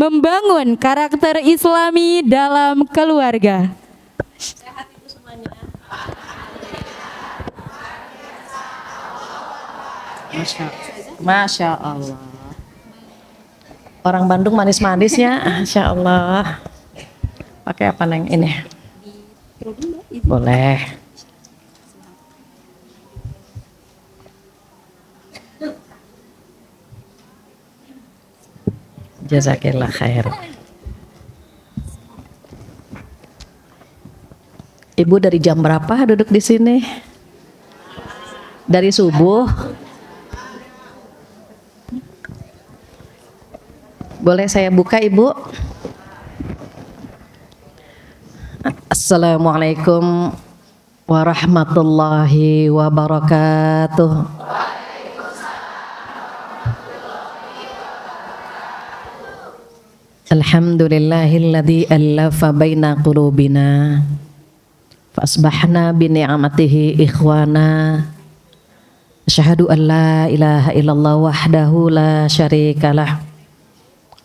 membangun karakter Islami dalam keluarga. Sehat ibu semuanya. Masya Allah. Orang Bandung manis-manisnya, Masya Allah. Pakai apa neng ini? Boleh. Jazakillah khair. Ibu dari jam berapa duduk di sini? Dari subuh. Boleh saya buka Ibu? Assalamualaikum warahmatullahi wabarakatuh. Alhamdulillahilladzi allafa baina qulubina fa asbahna bi ni'matihi ikhwana. Asyhadu an la ilaha illallah wahdahu la syarikalah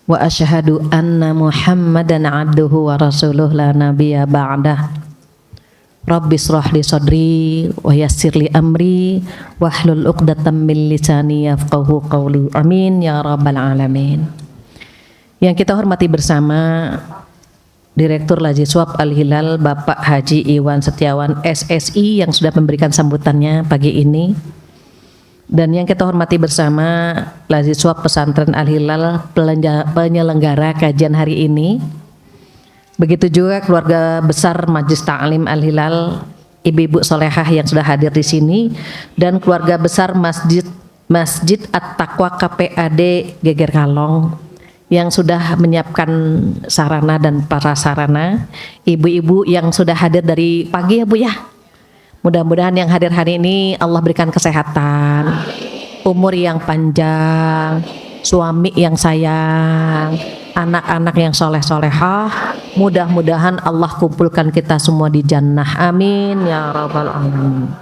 wa asyhadu anna Muhammadan abduhu wa rasuluh la nabiyya ba'dah. Rabbi shrah li sadri wa yassir li amri wahlul 'uqdatam min lisani yafqahu qawli. Amin ya rabbal alamin. Yang kita hormati bersama Direktur Lajiswab Al-Hilal Bapak Haji Iwan Setiawan SSI yang sudah memberikan sambutannya pagi ini, dan yang kita hormati bersama Lajiswab Pesantren Al-Hilal penyelenggara kajian hari ini, begitu juga keluarga besar Majelis Ta'lim Al-Hilal, ibu-ibu solehah yang sudah hadir di sini, dan keluarga besar Masjid At-Taqwa KPAD Geger Kalong yang sudah menyiapkan sarana dan prasarana, ibu-ibu yang sudah hadir dari pagi ya Bu ya. Mudah-mudahan yang hadir hari ini Allah berikan kesehatan, umur yang panjang, suami yang sayang, anak-anak yang soleh-solehah. Mudah-mudahan Allah kumpulkan kita semua di jannah. Amin ya rabbal alamin.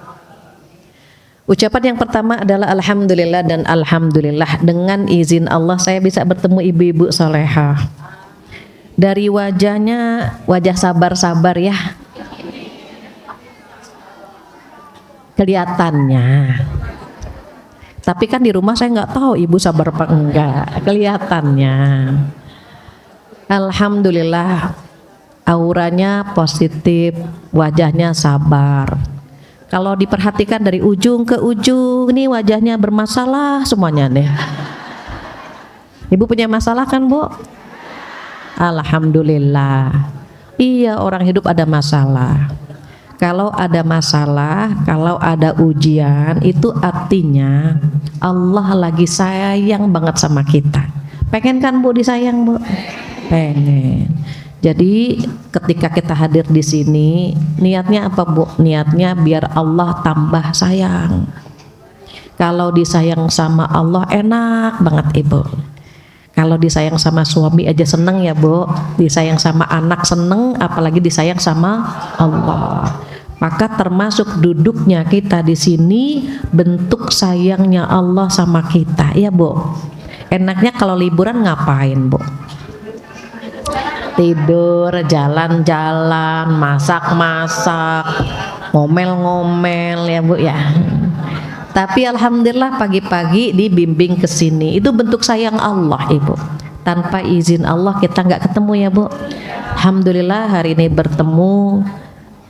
Ucapan yang pertama adalah alhamdulillah dan alhamdulillah, dengan izin Allah saya bisa bertemu ibu-ibu solehah. Dari wajahnya, wajah sabar-sabar ya, kelihatannya. Tapi kan di rumah saya nggak tahu ibu sabar apa enggak, kelihatannya. Alhamdulillah, auranya positif, wajahnya sabar. Kalau diperhatikan dari ujung ke ujung, nih wajahnya bermasalah semuanya nih. Ibu punya masalah kan Bu? Alhamdulillah. Iya, orang hidup ada masalah. Kalau ada masalah, kalau ada ujian, itu artinya Allah lagi sayang banget sama kita. Pengen kan Bu disayang Bu? Pengen. Jadi ketika kita hadir di sini, niatnya apa Bu? Niatnya biar Allah tambah sayang. Kalau disayang sama Allah enak banget Ibu. Kalau disayang sama suami aja seneng ya Bu. Disayang sama anak seneng, apalagi disayang sama Allah. Maka termasuk duduknya kita di sini bentuk sayangnya Allah sama kita, ya Bu. Enaknya kalau liburan ngapain Bu? Tidur, jalan-jalan, masak-masak, ngomel-ngomel ya Bu ya. Tapi alhamdulillah pagi-pagi dibimbing ke sini. Itu bentuk sayang Allah Ibu. Tanpa izin Allah kita nggak ketemu ya Bu. Alhamdulillah hari ini bertemu.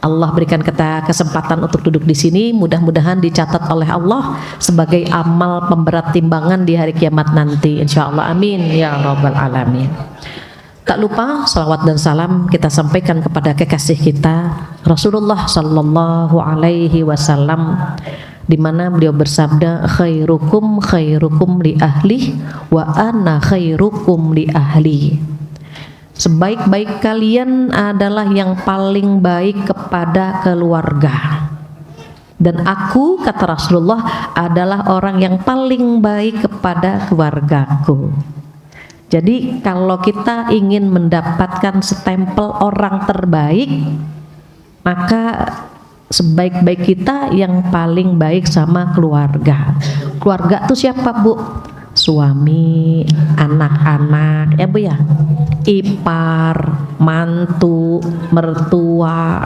Allah berikan kita kesempatan untuk duduk di sini. Mudah-mudahan dicatat oleh Allah sebagai amal pemberat timbangan di hari kiamat nanti. Insya Allah, amin ya rabbal alamin. Tak lupa salawat dan salam kita sampaikan kepada kekasih kita Rasulullah Sallallahu Alaihi Wasallam, di mana beliau bersabda, khairukum khairukum li ahli wa ana khairukum li ahli. Sebaik-baik kalian adalah yang paling baik kepada keluarga, dan aku, kata Rasulullah, adalah orang yang paling baik kepada keluargaku. Jadi kalau kita ingin mendapatkan stempel orang terbaik, maka sebaik-baik kita yang paling baik sama keluarga. Keluarga itu siapa Bu? Suami, anak-anak, ya Bu ya. ipar, mantu, mertua.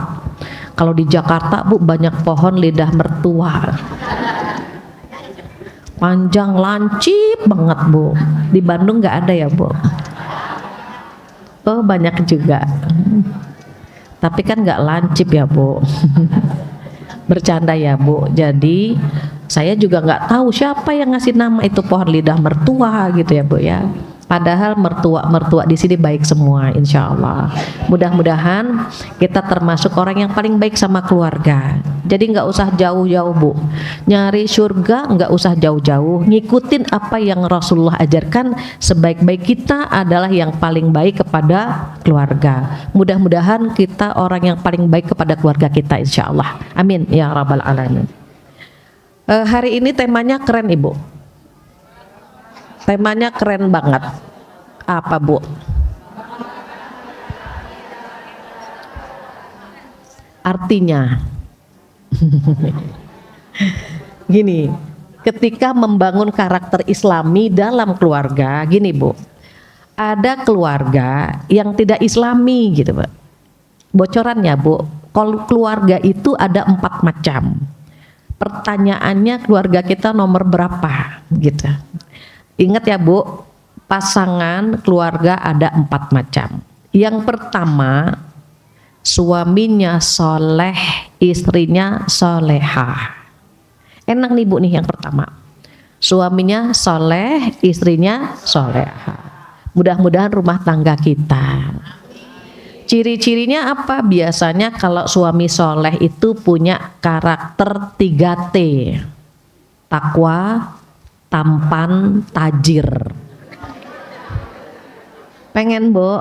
Kalau di Jakarta Bu banyak pohon lidah mertua. Panjang lancip banget Bu. Di Bandung nggak ada ya Bu? Oh banyak juga. Tapi kan nggak lancip ya Bu. Bercanda ya Bu. Jadi saya juga nggak tahu siapa yang ngasih nama itu pohon lidah mertua gitu ya Bu ya. Padahal mertua di sini baik semua, insya Allah. Mudah-mudahan kita termasuk orang yang paling baik sama keluarga. Jadi nggak usah jauh-jauh Bu, nyari surga nggak usah jauh-jauh. Ngikutin apa yang Rasulullah ajarkan, sebaik-baik kita adalah yang paling baik kepada keluarga. Mudah-mudahan kita orang yang paling baik kepada keluarga kita, insya Allah. Amin ya rabbal alamin. Hari ini temanya keren Ibu. Temanya keren banget. Apa Bu? Artinya gini, ketika membangun karakter Islami dalam keluarga, gini Bu, ada keluarga yang tidak Islami gitu Bu. Bocorannya Bu, kalau keluarga itu ada 4 macam. Pertanyaannya keluarga kita nomor berapa gitu. Ingat ya Bu, pasangan keluarga ada 4 macam. Yang pertama, suaminya soleh, istrinya solehah. Enak nih Bu nih yang pertama. Suaminya soleh, istrinya solehah. Mudah-mudahan rumah tangga kita. Ciri-cirinya apa? Biasanya kalau suami soleh itu punya karakter 3T. Takwa, tampan, tajir. Pengen Bu?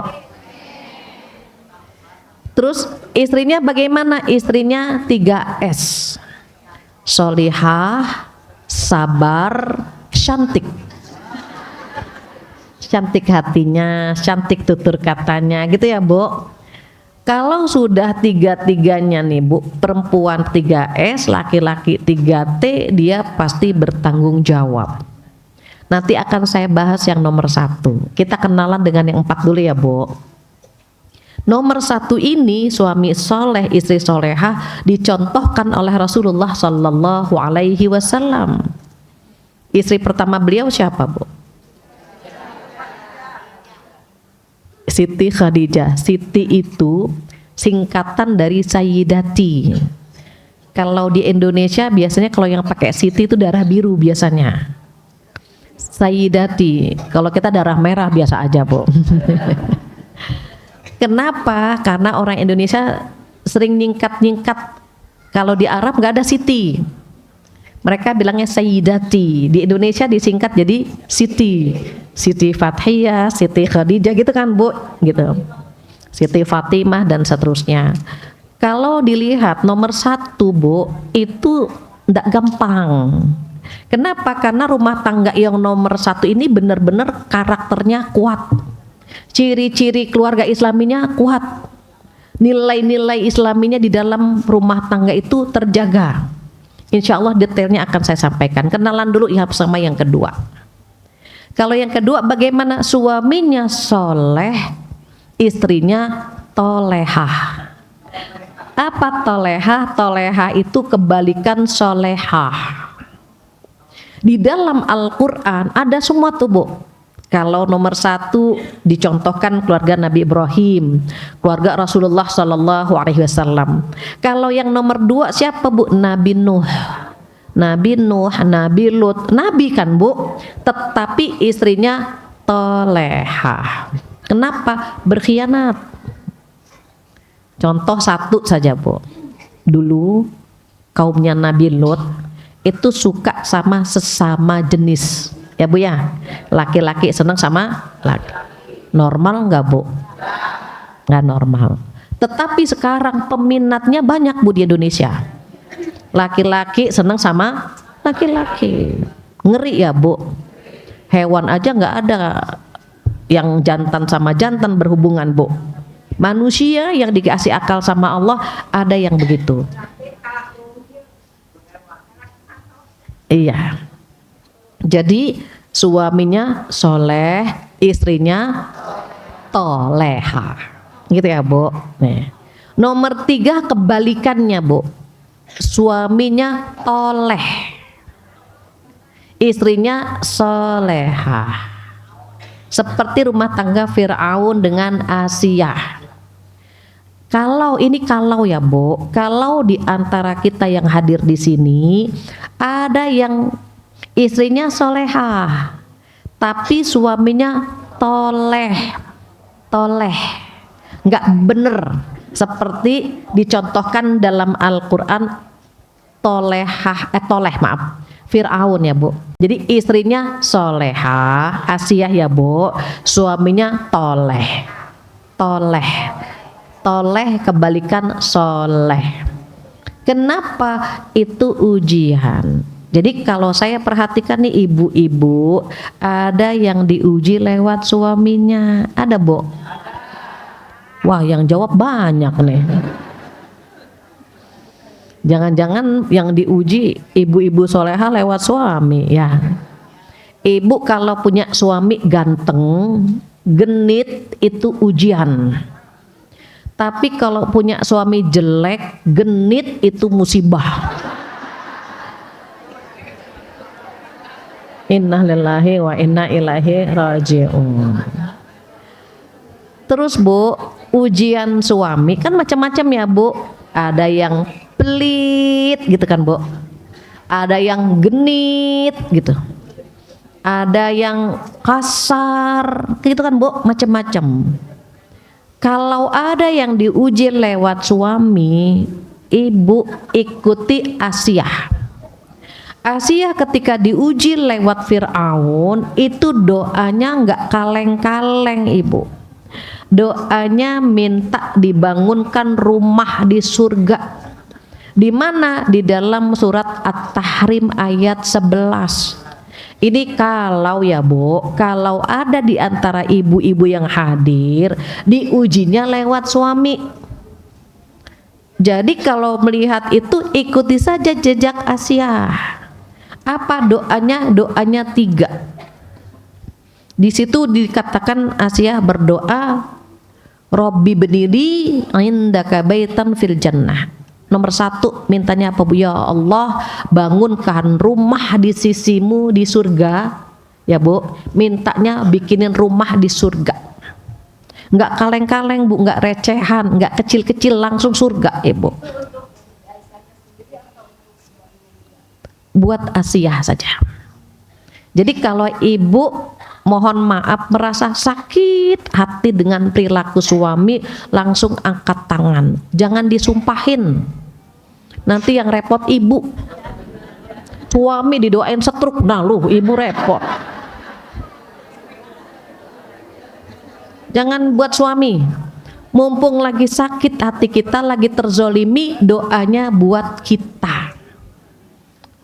Terus istrinya bagaimana? Istrinya 3S. Solihah, sabar, cantik. Cantik hatinya, cantik tutur katanya, gitu ya Bu. Kalau sudah 3-3-nya nih Bu, perempuan 3S, laki-laki 3T, dia pasti bertanggung jawab. Nanti akan saya bahas yang nomor 1. Kita kenalan dengan yang 4 dulu ya Bu. Nomor 1 ini suami soleh, istri solehah dicontohkan oleh Rasulullah Sallallahu Alaihi Wasallam. Istri pertama beliau siapa Bu? Siti Khadijah. Siti itu singkatan dari Sayyidati. Kalau di Indonesia biasanya kalau yang pakai Siti itu darah biru biasanya. Sayyidati. Kalau kita darah merah biasa aja Bu. Kenapa? Karena orang Indonesia sering nyingkat-nyingkat. Kalau di Arab nggak ada Siti. Mereka bilangnya Sayyidati. Di Indonesia disingkat jadi Siti. Siti Fathiyah, Siti Khadijah gitu kan Bu, gitu. Siti Fatimah dan seterusnya. Kalau dilihat nomor 1 Bu, itu tidak gampang. Kenapa? Karena rumah tangga yang nomor 1 ini benar-benar karakternya kuat. Ciri-ciri keluarga Islaminya kuat. Nilai-nilai Islaminya di dalam rumah tangga itu terjaga. Insya Allah detailnya akan saya sampaikan. Kenalan dulu ya sama yang kedua. Kalau yang kedua bagaimana? Suaminya soleh, istrinya tolehah. Apa tolehah? Tolehah itu kebalikan solehah. Di dalam Al-Quran ada semua tuh Bu. Kalau nomor 1 dicontohkan keluarga Nabi Ibrahim, keluarga Rasulullah Sallallahu Alaihi Wasallam. Kalau yang nomor 2 siapa Bu? Nabi Nuh. Nabi Nuh, Nabi Lut, Nabi kan Bu, tetapi istrinya tolehah. Kenapa? Berkhianat. Contoh 1 saja Bu. Dulu kaumnya Nabi Lut itu suka sama sesama jenis. Ya Bu ya, laki-laki senang sama laki. Normal nggak Bu? Nggak normal. Tetapi sekarang peminatnya banyak Bu di Indonesia. Laki-laki senang sama laki-laki. Ngeri ya Bu. Hewan aja nggak ada yang jantan sama jantan berhubungan Bu. Manusia yang dikasih akal sama Allah ada yang begitu. Iya. Jadi suaminya soleh, istrinya toleha. Gitu ya Bu. Nih. Nomor 3 kebalikannya Bu. Suaminya toleh, istrinya solehah. Seperti rumah tangga Fir'aun dengan Asiyah. Kalau ya Bu, kalau di antara kita yang hadir di sini ada yang istrinya solehah, tapi suaminya toleh, nggak bener. Seperti dicontohkan dalam Al-Quran Fir'aun ya Bu. Jadi istrinya solehah, Asiyah ya Bu, suaminya toleh kebalikan soleh. Kenapa? Itu ujian. Jadi kalau saya perhatikan nih ibu-ibu, ada yang diuji lewat suaminya, ada Bu? Wah, yang jawab banyak nih. Jangan-jangan yang diuji ibu-ibu soleha lewat suami ya. Ibu kalau punya suami ganteng, genit itu ujian. Tapi kalau punya suami jelek, genit itu musibah. Inna lillahi wa inna ilaihi raji'un. Terus Bu, ujian suami kan macam-macam ya Bu. Ada yang pelit gitu kan Bu, ada yang genit gitu, ada yang kasar gitu kan Bu, macam-macam. Kalau ada yang diuji lewat suami, ibu ikuti Asiyah. Asiyah ketika diuji lewat Fir'aun itu doanya nggak kaleng-kaleng Ibu. Doanya minta dibangunkan rumah di surga. Di mana? Di dalam surat At-Tahrim ayat 11. Ini kalau ya Bu, kalau ada di antara ibu-ibu yang hadir, diujinya lewat suami. Jadi kalau melihat itu ikuti saja jejak Asiyah. Apa doanya? Doanya 3. Di situ dikatakan Asiyah berdoa, Robbi benili indaka baitan fil jannah. Nomor 1 mintanya apa Bu? Ya Allah, bangunkan rumah di sisimu di surga ya Bu. Mintanya bikinin rumah di surga, nggak kaleng-kaleng Bu, nggak recehan, nggak kecil-kecil, langsung surga Ibu. Buat Asiyah saja. Jadi kalau ibu mohon maaf merasa sakit hati dengan perilaku suami, langsung angkat tangan, jangan disumpahin. Nanti yang repot ibu. Suami didoain setruk, nah lu ibu repot. Jangan buat suami. Mumpung lagi sakit hati kita, lagi terzolimi, doanya buat kita.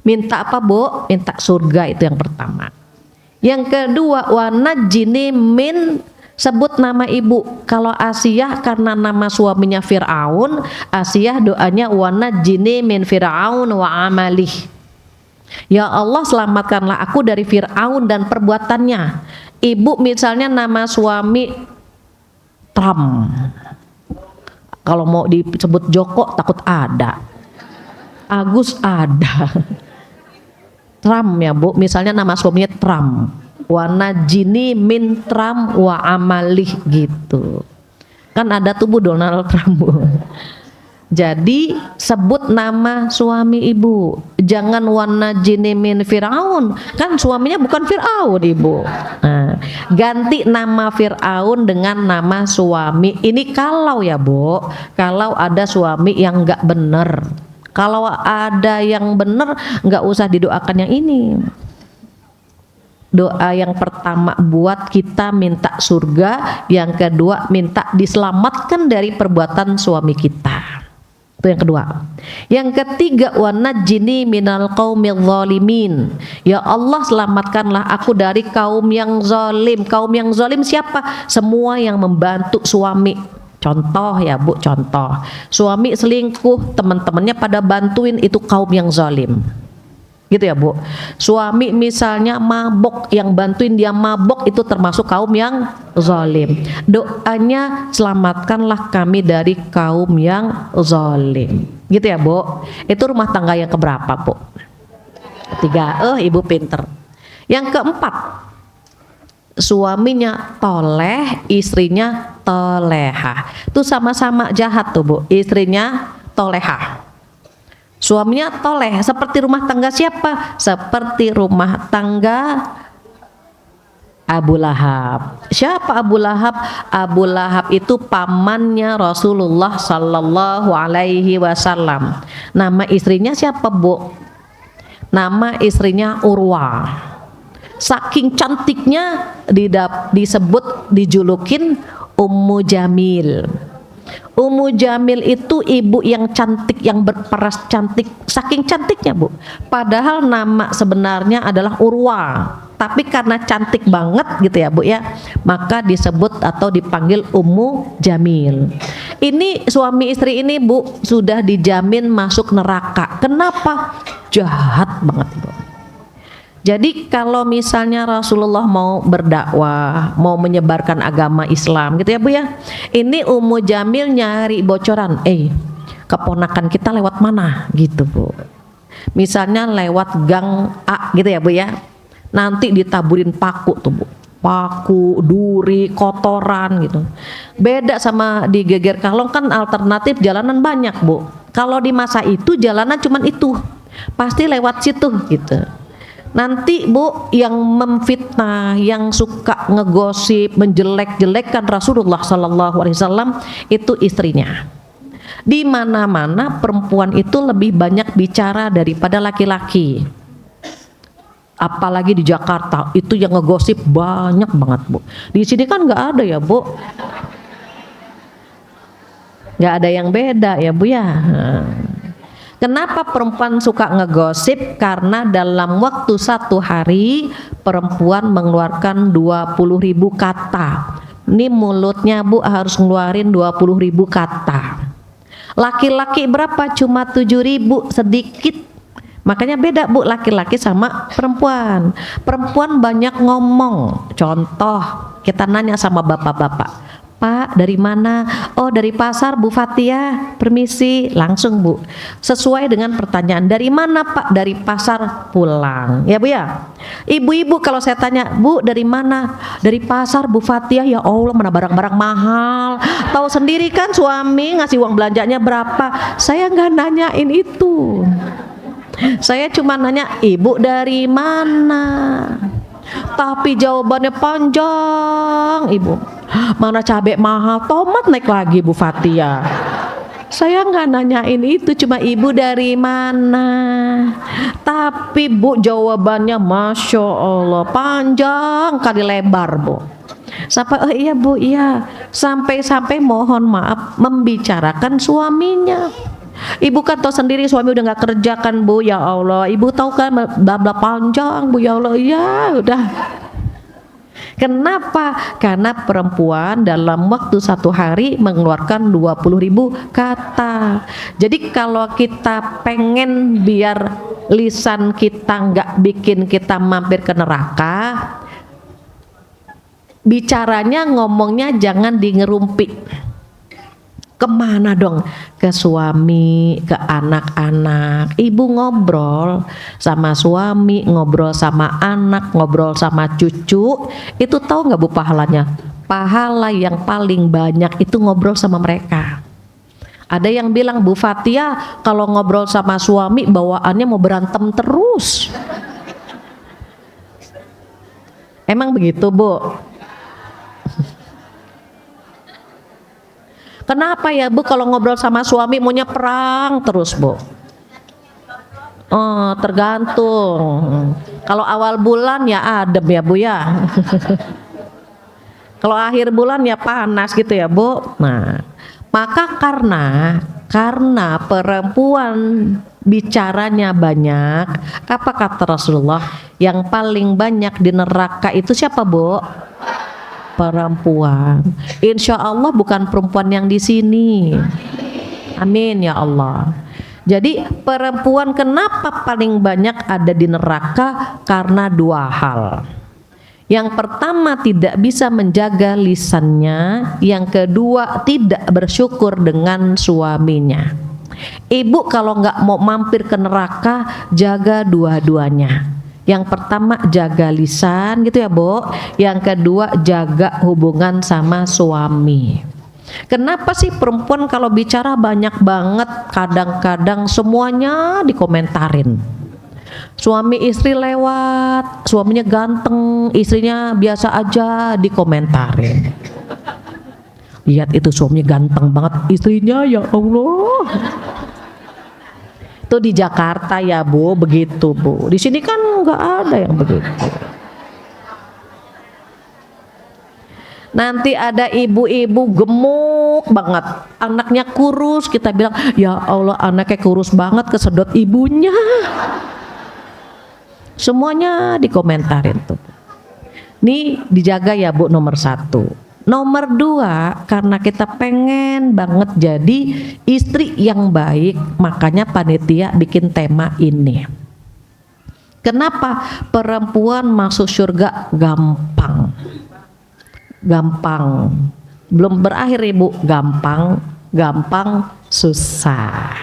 Minta apa Bu? Minta surga, itu yang pertama. Yang kedua, wa najjini min, sebut nama ibu. Kalau Asiyah karena nama suaminya Fir'aun, Asiyah doanya wa najjini min Fir'aun wa amalih. Ya Allah, selamatkanlah aku dari Fir'aun dan perbuatannya. Ibu misalnya nama suami Trump. Kalau mau disebut Joko takut ada. Agus ada. Trump ya Bu, misalnya nama suaminya Trump, wa najini min Trump wa amalih gitu. Kan ada tuh Bu Donald Trump Bu. Jadi sebut nama suami ibu, jangan wa najini min Fir'aun, kan suaminya bukan Fir'aun Ibu. Nah, ganti nama Fir'aun dengan nama suami. Ini kalau ya Bu, kalau ada suami yang nggak bener. Kalau ada yang benar, nggak usah didoakan yang ini. Doa yang pertama buat kita minta surga, yang kedua minta diselamatkan dari perbuatan suami kita. Itu yang kedua. Yang ketiga, wa najjini minal qaumil zalimin. Ya Allah, selamatkanlah aku dari kaum yang zalim. Kaum yang zalim siapa? Semua yang membantu suami. Contoh ya Bu, contoh suami selingkuh, teman-temannya pada bantuin, itu kaum yang zalim. gitu ya Bu. Suami misalnya mabok, yang bantuin dia mabok itu termasuk kaum yang zalim. Doanya selamatkanlah kami dari kaum yang zalim, gitu ya Bu. Itu rumah tangga yang keberapa Bu? Ketiga. Ibu pinter. Yang keempat, suaminya toleh, istrinya toleha. Itu sama-sama jahat tuh Bu. Istrinya toleha, suaminya toleh. Seperti rumah tangga siapa? Seperti rumah tangga Abu Lahab. Siapa Abu Lahab? Abu Lahab itu pamannya Rasulullah Sallallahu Alaihi Wasallam. Nama istrinya siapa Bu? Nama istrinya Urwa. Saking cantiknya disebut, dijulukin Ummu Jamil. Ummu Jamil itu ibu yang cantik, yang berperas cantik, saking cantiknya Bu. Padahal nama sebenarnya adalah Urwa, tapi karena cantik banget gitu ya Bu ya, maka disebut atau dipanggil Ummu Jamil. Ini suami istri ini Bu sudah dijamin masuk neraka. Kenapa? Jahat banget Bu. Jadi kalau misalnya Rasulullah mau berdakwah, mau menyebarkan agama Islam gitu ya Bu ya, ini Ummu Jamil nyari bocoran, keponakan kita lewat mana gitu Bu. Misalnya lewat gang A gitu ya Bu ya, nanti ditaburin paku tuh Bu, paku, duri, kotoran gitu. Beda sama di Geger Kalong, kan alternatif jalanan banyak Bu. Kalau di masa itu jalanan cuman itu, pasti lewat situ gitu. Nanti Bu yang memfitnah, yang suka ngegosip, menjelek-jelekkan Rasulullah Sallallahu Alaihi Wasallam itu istrinya. Di mana-mana perempuan itu lebih banyak bicara daripada laki-laki. Apalagi di Jakarta itu yang ngegosip banyak banget Bu. Di sini kan nggak ada ya Bu. Nggak ada yang beda ya Bu ya. Kenapa perempuan suka ngegosip? Karena dalam waktu satu hari perempuan mengeluarkan 20.000 kata. Ini mulutnya Bu harus ngeluarin 20.000 kata. Laki-laki berapa? Cuma 7.000, sedikit. Makanya beda Bu laki-laki sama perempuan. Perempuan banyak ngomong. Contoh, kita nanya sama bapak-bapak, Pak dari mana? Oh dari pasar Bu Fatia, permisi, langsung Bu. Sesuai dengan pertanyaan, dari mana Pak? Dari pasar, pulang. Ya Bu ya. Ibu-ibu kalau saya tanya, Bu dari mana? Dari pasar Bu Fatia. Ya Allah, mana barang-barang mahal. Tahu sendiri kan suami ngasih uang belanjanya berapa. Saya nggak nanyain itu. Saya cuma nanya, Ibu dari mana? Tapi jawabannya panjang Ibu. Mana cabai mahal, tomat naik lagi Bu Fatia. Saya nggak nanyain itu, cuma Ibu dari mana. Tapi Bu jawabannya Masya Allah panjang kali lebar Bu. Sampai iya Bu, iya. Sampai mohon maaf membicarakan suaminya. Ibu kan tahu sendiri suami udah nggak kerja kan Bu, ya Allah. Ibu tahu kan bla panjang Bu, ya Allah. Ya udah. Kenapa? Karena perempuan dalam waktu satu hari mengeluarkan 20.000 kata. Jadi kalau kita pengen biar lisan kita nggak bikin kita mampir ke neraka, bicaranya ngomongnya jangan di ngerumpi. Kemana dong? Ke suami, ke anak-anak. Ibu ngobrol sama suami, ngobrol sama anak, ngobrol sama cucu. Itu tahu nggak Bu pahalanya? Pahala yang paling banyak itu ngobrol sama mereka. Ada yang bilang, Bu Fatia kalau ngobrol sama suami bawaannya mau berantem terus. Emang begitu Bu? Kenapa ya Bu kalau ngobrol sama suami maunya perang terus Bu? Oh, tergantung. Kalau awal bulan ya adem ya Bu ya. Kalau akhir bulan ya panas gitu ya Bu. Nah, maka karena perempuan bicaranya banyak, apa kata Rasulullah? Yang paling banyak di neraka itu siapa Bu? Perempuan. Insya Allah bukan perempuan yang di sini. Amin ya Allah. Jadi perempuan kenapa paling banyak ada di neraka? Karena dua hal. Yang pertama tidak bisa menjaga lisannya, yang kedua tidak bersyukur dengan suaminya. Ibu kalau nggak mau mampir ke neraka, jaga dua-duanya. Yang pertama jaga lisan gitu ya Bu. Yang kedua jaga hubungan sama suami. Kenapa sih perempuan kalau bicara banyak banget, kadang-kadang semuanya dikomentarin. Suami istri lewat, suaminya ganteng, istrinya biasa aja, dikomentarin. Lihat itu suaminya ganteng banget, istrinya ya Allah. Itu di Jakarta ya Bu, begitu Bu. Di sini kan nggak ada yang begitu. Nanti ada ibu-ibu gemuk banget, anaknya kurus, kita bilang ya Allah anaknya kurus banget, kesedot ibunya. Semuanya dikomentarin tuh. Nih dijaga ya Bu, nomor satu. Nomor dua, karena kita pengen banget jadi istri yang baik, makanya panitia bikin tema ini. Kenapa perempuan masuk surga gampang? Gampang, belum berakhir Ibu, gampang susah.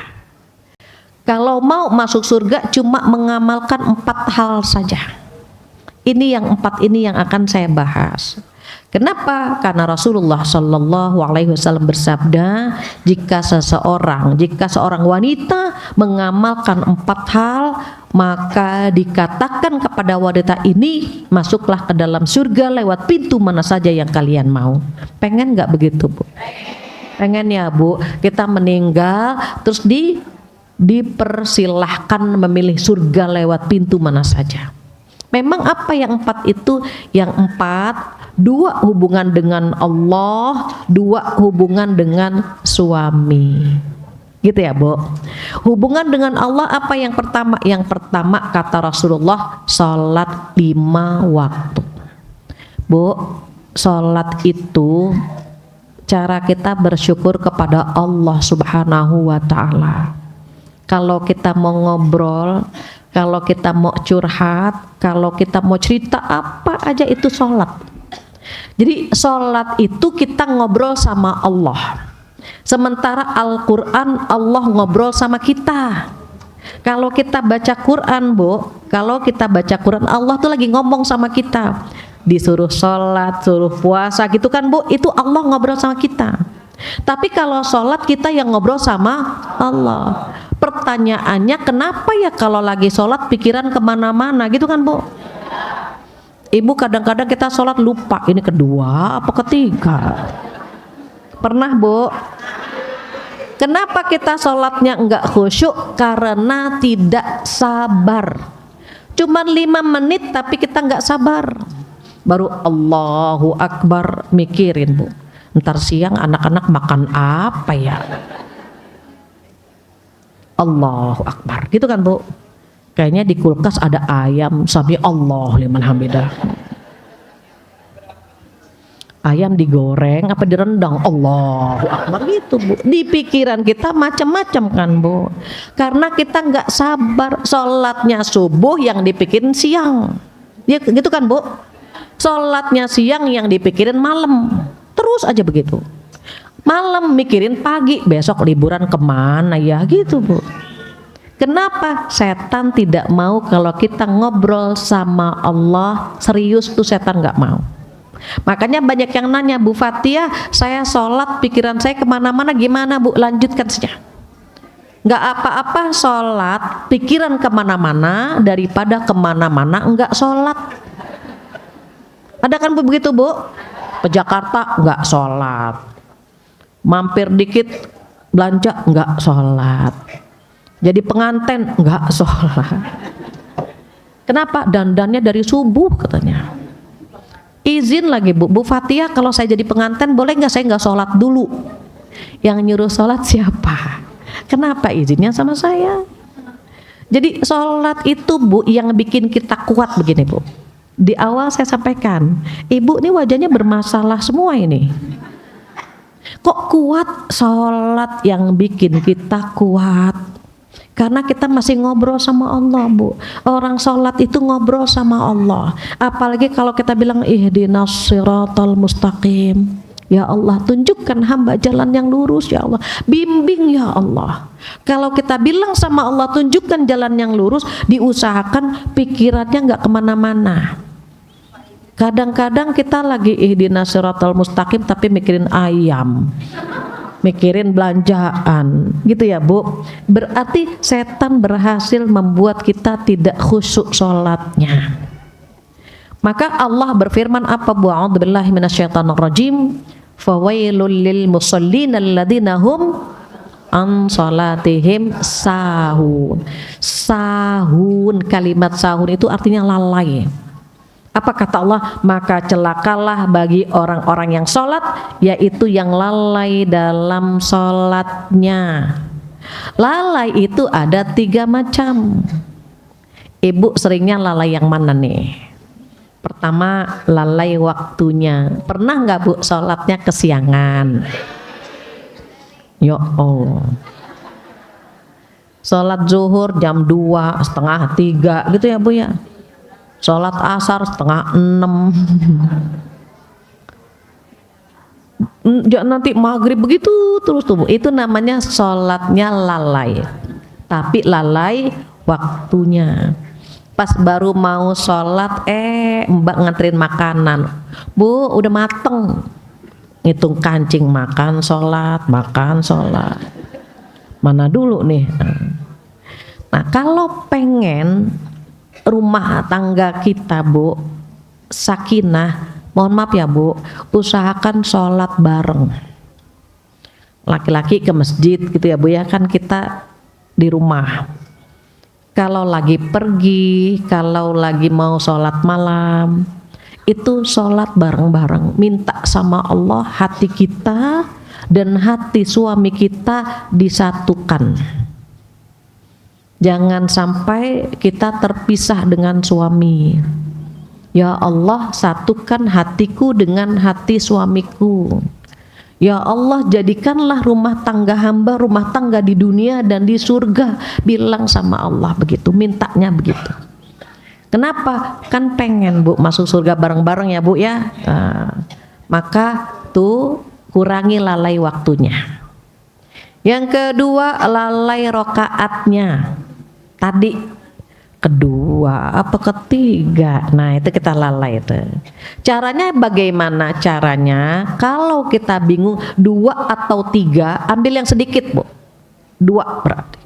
Kalau mau masuk surga cuma mengamalkan 4 hal saja. Ini yang 4 ini yang akan saya bahas. Kenapa? Karena Rasulullah Shallallahu Alaihi Wasallam bersabda, jika seorang wanita mengamalkan 4 hal, maka dikatakan kepada wanita ini, masuklah ke dalam surga lewat pintu mana saja yang kalian mau. Pengen nggak begitu Bu? Pengen ya Bu, kita meninggal terus dipersilahkan memilih surga lewat pintu mana saja. Memang apa yang 4 itu? Yang 4, 2 hubungan dengan Allah, 2 hubungan dengan suami. Gitu ya Bu. Hubungan dengan Allah apa yang pertama? Yang pertama kata Rasulullah, sholat 5 waktu. Bu, sholat itu cara kita bersyukur kepada Allah Subhanahu wa ta'ala. Kalau kita mau ngobrol, kalau kita mau curhat, kalau kita mau cerita apa aja itu sholat. Jadi sholat itu kita ngobrol sama Allah. Sementara Al-Quran Allah ngobrol sama kita. Kalau kita baca Quran Bu, kalau kita baca Quran Allah tuh lagi ngomong sama kita. Disuruh sholat, suruh puasa gitu kan Bu, itu Allah ngobrol sama kita. Tapi kalau sholat kita yang ngobrol sama Allah. Pertanyaannya kenapa ya kalau lagi sholat pikiran kemana-mana gitu kan Bu? Ibu kadang-kadang kita sholat lupa ini kedua apa ketiga. Pernah Bu? Kenapa kita sholatnya enggak khusyuk? Karena tidak sabar. Cuman 5 menit tapi kita enggak sabar. Baru Allahu Akbar mikirin Bu. Ntar siang anak-anak makan apa ya? Allahu Akbar gitu kan Bu. Kayaknya di kulkas ada ayam, sami Allah liman hamidah. Ayam digoreng apa direndang, Allahu Akbar gitu Bu. Di pikiran kita macam-macam kan Bu. Karena kita nggak sabar, sholatnya subuh yang dipikirin siang, ya gitu kan Bu. Sholatnya siang yang dipikirin malam, terus aja begitu. Malam mikirin pagi, besok liburan kemana ya gitu Bu. Kenapa? Setan tidak mau kalau kita ngobrol sama Allah serius tuh, setan nggak mau. Makanya banyak yang nanya, Bu Fatia, saya sholat pikiran saya kemana-mana, gimana Bu? Lanjutkan saja. Nggak apa-apa sholat pikiran kemana-mana daripada kemana-mana nggak sholat. Ada kan Bu begitu Bu? Ke Jakarta nggak sholat, mampir dikit belanja nggak sholat, jadi pengantin nggak sholat. Kenapa? Dandannya dari subuh katanya. Izin lagi Bu, Bu Fatia kalau saya jadi pengantin boleh nggak saya nggak sholat dulu? Yang nyuruh sholat siapa? Kenapa izinnya sama saya? Jadi sholat itu Bu yang bikin kita kuat begini Bu. Di awal saya sampaikan, Ibu ini wajahnya bermasalah semua ini. Kok kuat? Sholat yang bikin kita kuat. Karena kita masih ngobrol sama Allah, Bu. Orang sholat itu ngobrol sama Allah. Apalagi kalau kita bilang ihdinas siratal mustaqim. Ya Allah, tunjukkan hamba jalan yang lurus, ya Allah. Bimbing ya Allah. Kalau kita bilang sama Allah, tunjukkan jalan yang lurus, diusahakan pikirannya nggak kemana-mana. Kadang-kadang kita lagi ihdinas siratal mustaqim tapi mikirin ayam, mikirin belanjaan, gitu ya Bu. Berarti setan berhasil membuat kita tidak khusyuk sholatnya. Maka Allah berfirman apa Bu? A'udzubillahi minasyaitonirrajim. Fawailul lil musallin alladzina hum an salatihim sahun. Sahun, kalimat sahun itu artinya lalai. Apa kata Allah? Maka celakalah bagi orang-orang yang sholat, yaitu yang lalai dalam sholatnya. Lalai itu ada 3 macam. Ibu seringnya lalai yang mana nih? Pertama, lalai waktunya. Pernah nggak Bu sholatnya kesiangan? Ya Allah. Sholat zuhur jam 2, setengah 3 gitu ya Bu ya. Sholat asar setengah 6. Nanti maghrib begitu terus tuh Bu. Itu namanya sholatnya lalai. Tapi lalai waktunya. Pas baru mau sholat, Mbak nganterin makanan. Bu, udah mateng. Ngitung kancing, makan sholat. Mana dulu nih? Nah, kalau pengen rumah tangga kita Bu sakinah, mohon maaf ya Bu, usahakan sholat bareng. Laki-laki ke masjid gitu ya Bu ya, kan kita di rumah. Kalau lagi pergi, kalau lagi mau sholat malam, itu sholat bareng-bareng. Minta sama Allah hati kita dan hati suami kita disatukan. Jangan sampai kita terpisah dengan suami. Ya Allah, satukan hatiku dengan hati suamiku. Ya Allah, jadikanlah rumah tangga hamba rumah tangga di dunia dan di surga. Bilang sama Allah begitu, mintanya begitu. Kenapa? Kan pengen Bu masuk surga bareng-bareng ya Bu ya. Maka tuh kurangi lalai waktunya. Yang kedua, lalai rokaatnya. Tadi kedua apa ketiga, nah itu kita lalai itu. Caranya bagaimana caranya? Kalau kita bingung 2 atau 3, ambil yang sedikit Bu. 2 berarti.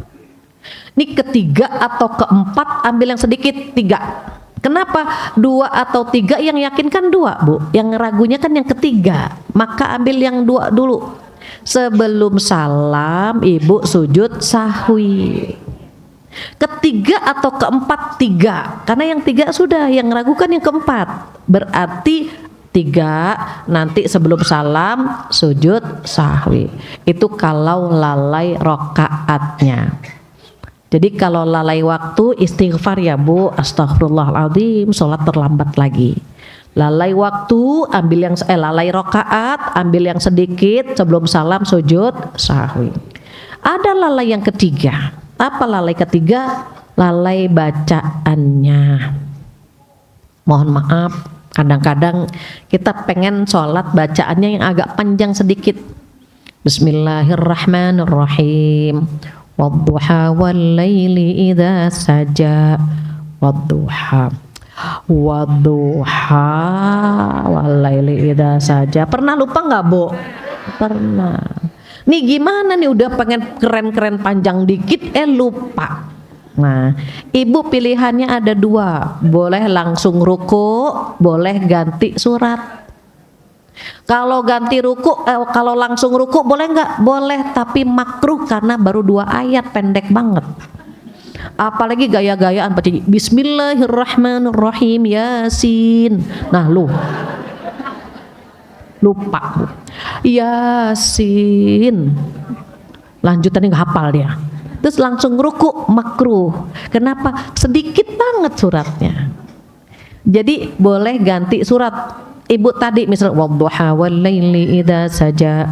Ini ketiga atau keempat, ambil yang sedikit 3. Kenapa 2 atau 3? Yang yakin kan 2 Bu, yang ragunya kan yang ketiga. Maka ambil yang 2 dulu. Sebelum salam Ibu sujud sahwi. Ketiga atau keempat 3, karena yang 3 sudah, yang ragu kan yang keempat. Berarti 3 nanti sebelum salam sujud sahwi. Itu kalau lalai rokaatnya. Jadi kalau lalai waktu istighfar ya Bu, astagfirullahaladzim, sholat terlambat lagi. Lalai waktu ambil yang lalai rokaat ambil yang sedikit sebelum salam sujud sahwi. Ada lalai yang ketiga. Apa lalai ketiga? Lalai bacaannya. Mohon maaf, kadang-kadang kita pengen sholat bacaannya yang agak panjang sedikit. Bismillahirrahmanirrahim. Wadduha wal laili idza saja. Wadduha wal laili idza saja. Pernah lupa nggak Bu? Pernah. Nih gimana nih udah pengen keren-keren panjang dikit lupa. Nah, Ibu pilihannya ada 2, boleh langsung ruku, boleh ganti surat. Kalau ganti ruku, kalau langsung ruku boleh nggak? Boleh, tapi makruh karena baru 2 ayat pendek banget. Apalagi gaya-gayaan baca Bismillahirrahmanirrahim Yasin. Nah lupa Bu. Yasin. Lanjutannya nggak hafal dia. Terus langsung ruku, makruh. Kenapa? Sedikit banget suratnya. Jadi boleh ganti surat. Ibu tadi misalnya wadduha wal laili idza saja.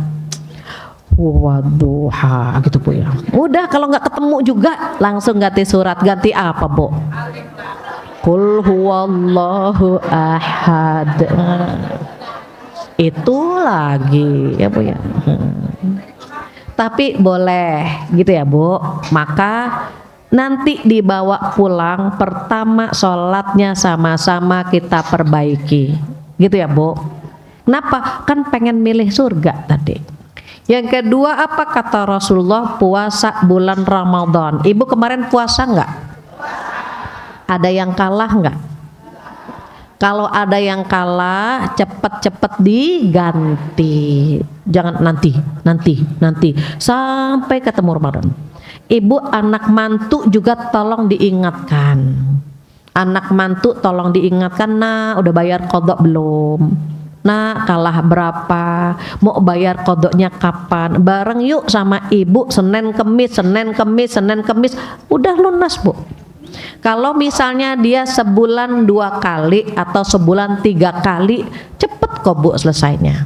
wadduha gitu Bu ya. Udah kalau nggak ketemu juga langsung ganti surat. Ganti apa Bu? Qul huwallahu ahad. Itu lagi ya Bu ya. Tapi boleh gitu ya Bu. Maka nanti dibawa pulang, pertama sholatnya sama-sama kita perbaiki gitu ya Bu. Kenapa? Kan pengen milih surga tadi. Yang kedua apa kata Rasulullah? Puasa bulan Ramadan. Ibu kemarin puasa nggak? Ada yang kalah nggak? Kalau ada yang kalah, cepet-cepet diganti. Jangan nanti sampai ketemu Ramadan. Ibu anak mantu juga tolong diingatkan. Anak mantu tolong diingatkan, nah udah bayar kodok belum? Nah kalah berapa? Mau bayar kodoknya kapan? Bareng yuk sama ibu Senin Kemis. Udah lunas Bu. Kalau misalnya dia sebulan 2 kali atau sebulan 3 kali, cepet kok Bu selesainya.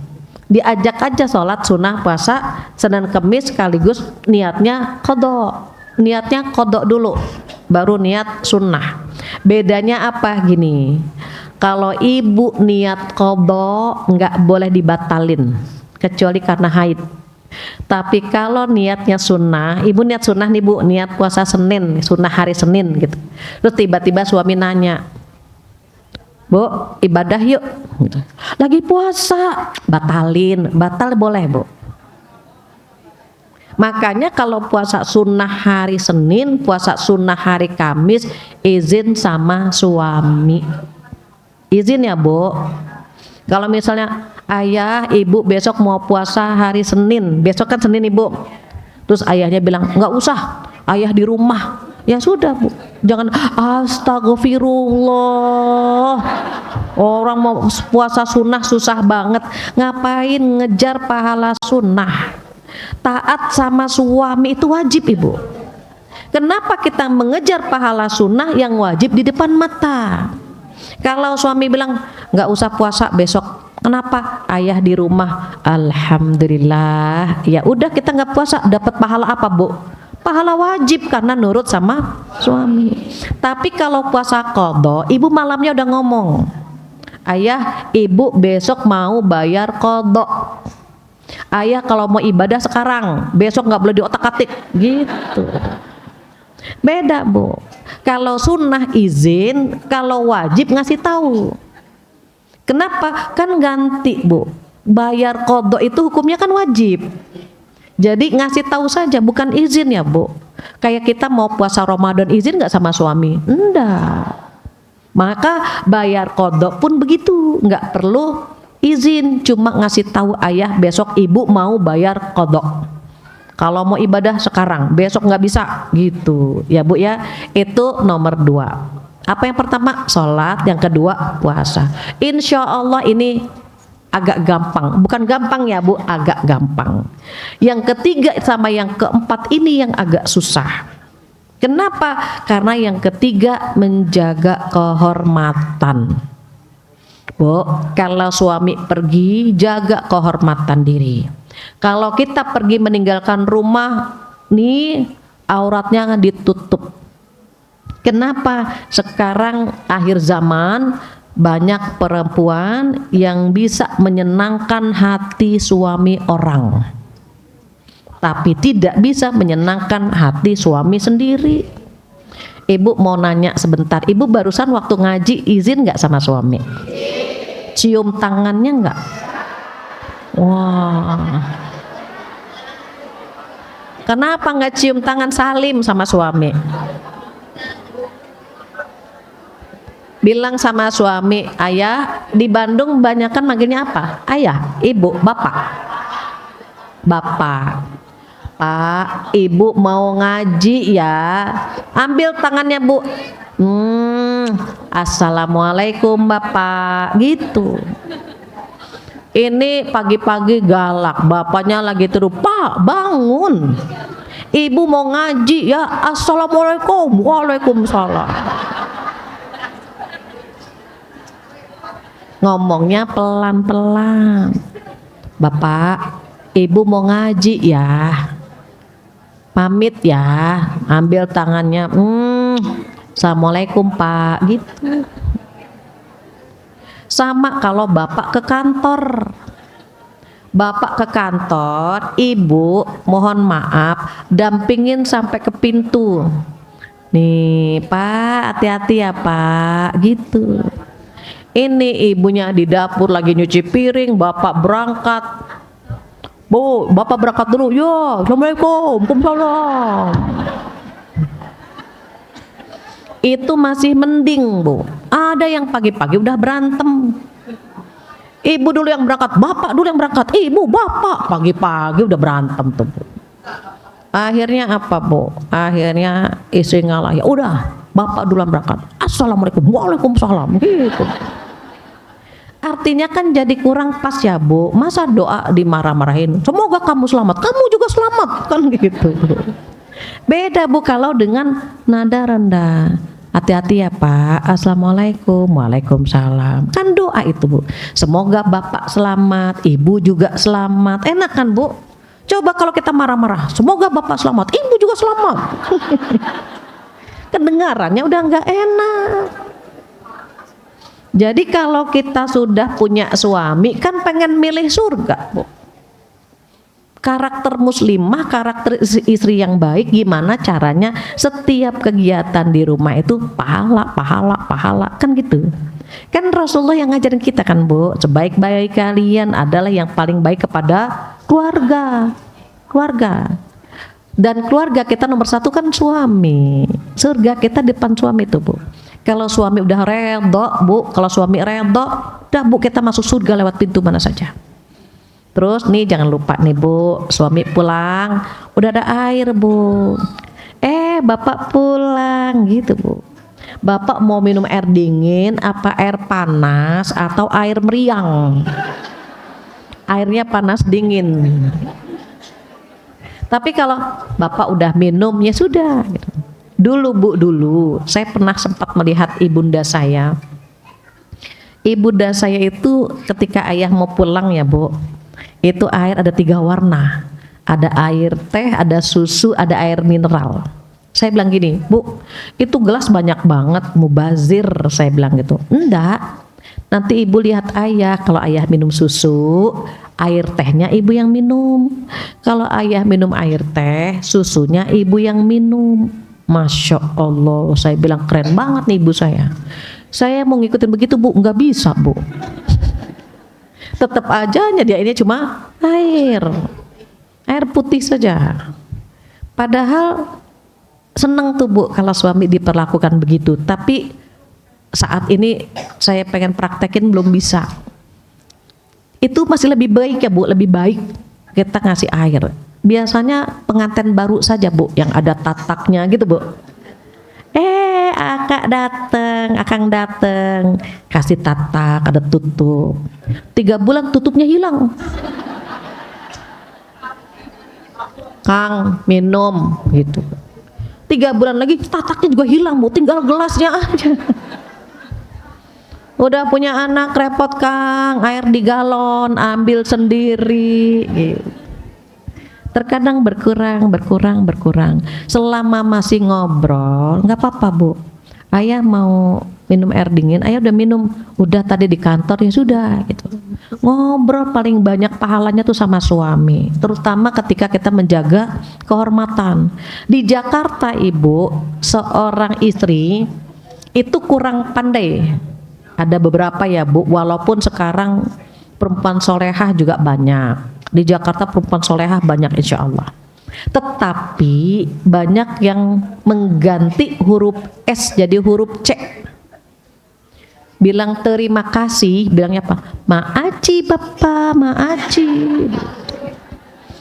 Diajak aja sholat sunnah puasa Senin Kemis sekaligus niatnya kodok. Niatnya kodok dulu, baru niat sunnah. Bedanya apa gini? Kalau ibu niat kodok nggak boleh dibatalin kecuali karena haid. Tapi kalau niatnya sunnah, ibu niat sunnah nih Bu, niat puasa Senin, sunnah hari Senin gitu. Terus tiba-tiba suami nanya, Bu ibadah yuk gitu. Lagi puasa, batal boleh Bu. Makanya kalau puasa sunnah hari Senin, puasa sunnah hari Kamis, izin sama suami. Izin ya Bu. Kalau misalnya ayah ibu besok mau puasa hari Senin, besok kan Senin ibu, terus ayahnya bilang nggak usah, ayah di rumah, ya sudah Bu. Jangan astagfirullah, orang mau puasa sunnah susah banget, ngapain ngejar pahala sunnah? Taat sama suami itu wajib ibu. Kenapa kita mengejar pahala sunnah yang wajib di depan mata? Kalau suami bilang nggak usah puasa besok, kenapa? Ayah di rumah, alhamdulillah. Ya udah kita nggak puasa, dapat pahala apa Bu? Pahala wajib karena nurut sama suami. Tapi kalau puasa qadha, ibu malamnya udah ngomong, ayah ibu besok mau bayar qadha. Ayah kalau mau ibadah sekarang, besok nggak boleh diotak-atik gitu. Beda Bu. Kalau sunnah izin, kalau wajib ngasih tahu. Kenapa? Kan ganti Bu. Bayar qadha itu hukumnya kan wajib. Jadi ngasih tahu saja, bukan izin ya Bu. Kayak kita mau puasa Ramadan izin nggak sama suami? Enggak. Maka bayar qadha pun begitu, nggak perlu izin, cuma ngasih tahu ayah besok ibu mau bayar qadha. Kalau mau ibadah sekarang, besok nggak bisa gitu ya Bu ya. Itu nomor 2. Apa yang pertama? Sholat, yang kedua puasa. Insya Allah ini agak gampang, bukan gampang ya Bu, agak gampang. Yang ketiga sama yang keempat ini yang agak susah. Kenapa? Karena yang ketiga menjaga kehormatan. Bu, kalau suami pergi, jaga kehormatan diri. Kalau kita pergi meninggalkan rumah, nih auratnya ditutup. Kenapa? Sekarang akhir zaman banyak perempuan yang bisa menyenangkan hati suami orang, tapi tidak bisa menyenangkan hati suami sendiri. Ibu mau nanya sebentar, ibu barusan waktu ngaji izin nggak sama suami? Cium tangannya nggak? Wah, kenapa nggak cium tangan salim sama suami? Bilang sama suami, ayah di Bandung banyakan manggilnya apa? Ayah, ibu, bapak. Bapak. Pak, ibu mau ngaji ya, ambil tangannya Bu. Assalamualaikum Bapak, gitu. Ini pagi-pagi galak, bapaknya lagi tidur, Pak bangun, ibu mau ngaji ya, assalamualaikum, waalaikumsalam. Ngomongnya pelan-pelan. Bapak, ibu mau ngaji ya, pamit ya, ambil tangannya, assalamualaikum Pak, gitu. Sama kalau bapak ke kantor, ibu mohon maaf dampingin sampai ke pintu. Nih Pak, hati-hati ya Pak, gitu. Ini ibunya di dapur lagi nyuci piring, bapak berangkat. Bu, bapak berangkat dulu. Ya, assalamualaikum, waalaikumsalam. Itu masih mending, Bu. Ada yang pagi-pagi udah berantem. Ibu dulu yang berangkat, bapak dulu yang berangkat. Ibu, bapak pagi-pagi udah berantem tuh, Bu. Akhirnya apa, Bu? Akhirnya istri ngalah. Ya udah, bapak dulu yang berangkat. Assalamualaikum, waalaikumsalam, gitu. Artinya kan jadi kurang pas ya, Bu. Masa doa dimarah-marahin, semoga kamu selamat, kamu juga selamat, kan gitu. Beda, Bu, kalau dengan nada rendah. Hati-hati ya Pak, assalamualaikum, waalaikumsalam. Kan doa itu, Bu. Semoga bapak selamat, ibu juga selamat. Enak kan, Bu? Coba kalau kita marah-marah, semoga bapak selamat, ibu juga selamat. Kedengarannya udah nggak enak. Jadi kalau kita sudah punya suami kan pengen milih surga, Bu. Karakter muslimah, karakter istri yang baik, gimana caranya setiap kegiatan di rumah itu pahala kan gitu. Kan Rasulullah yang ngajarin kita kan, Bu, sebaik-baik kalian adalah yang paling baik kepada keluarga. Dan keluarga kita nomor satu kan suami. Surga kita depan suami itu, Bu. Kalau suami udah redho, Bu, kalau suami redho, udah, Bu, kita masuk surga lewat pintu mana saja. Terus nih jangan lupa nih, Bu, suami pulang udah ada air, Bu. Bapak pulang gitu, Bu. Bapak mau minum air dingin apa air panas atau air meriang? Airnya panas dingin. Tapi kalau Bapak udah minum ya sudah gitu. Dulu, Bu, saya pernah sempat melihat ibunda saya. Ibunda saya itu ketika ayah mau pulang ya, Bu, itu air ada 3 warna. Ada air teh, ada susu, ada air mineral. Saya bilang gini, Bu, itu gelas banyak banget, mubazir, saya bilang gitu. Enggak, nanti ibu lihat ayah, kalau ayah minum susu, air tehnya ibu yang minum. Kalau ayah minum air teh, susunya ibu yang minum. Masya Allah, saya bilang keren banget nih ibu saya. Saya mau ngikutin begitu, Bu, nggak bisa, Bu. Tetap aja nyediainnya cuma air putih saja. Padahal seneng tuh, Bu, kalau suami diperlakukan begitu. Tapi saat ini saya pengen praktekin belum bisa. Itu masih lebih baik ya, Bu, lebih baik kita ngasih air. Biasanya pengantin baru saja, Bu, yang ada tataknya gitu, Bu. Akang dateng, kasih tatak, ada tutup. 3 bulan tutupnya hilang. Kang, minum gitu. 3 bulan lagi tataknya juga hilang, Bu, tinggal gelasnya aja. Udah punya anak repot, Kang, air di galon, ambil sendiri gitu. Terkadang berkurang. Selama masih ngobrol, nggak apa-apa, Bu. Ayah mau minum air dingin, ayah udah minum, udah tadi di kantor ya sudah gitu. Ngobrol paling banyak pahalanya tuh sama suami, terutama ketika kita menjaga kehormatan. Di Jakarta, Ibu, seorang istri itu kurang pandai. Ada beberapa ya, Bu, walaupun sekarang perempuan solehah juga banyak. Di Jakarta perempuan solehah banyak insya Allah. Tetapi banyak yang mengganti huruf S jadi huruf C. Bilang terima kasih, bilangnya apa? Maaci Bapak, maaci.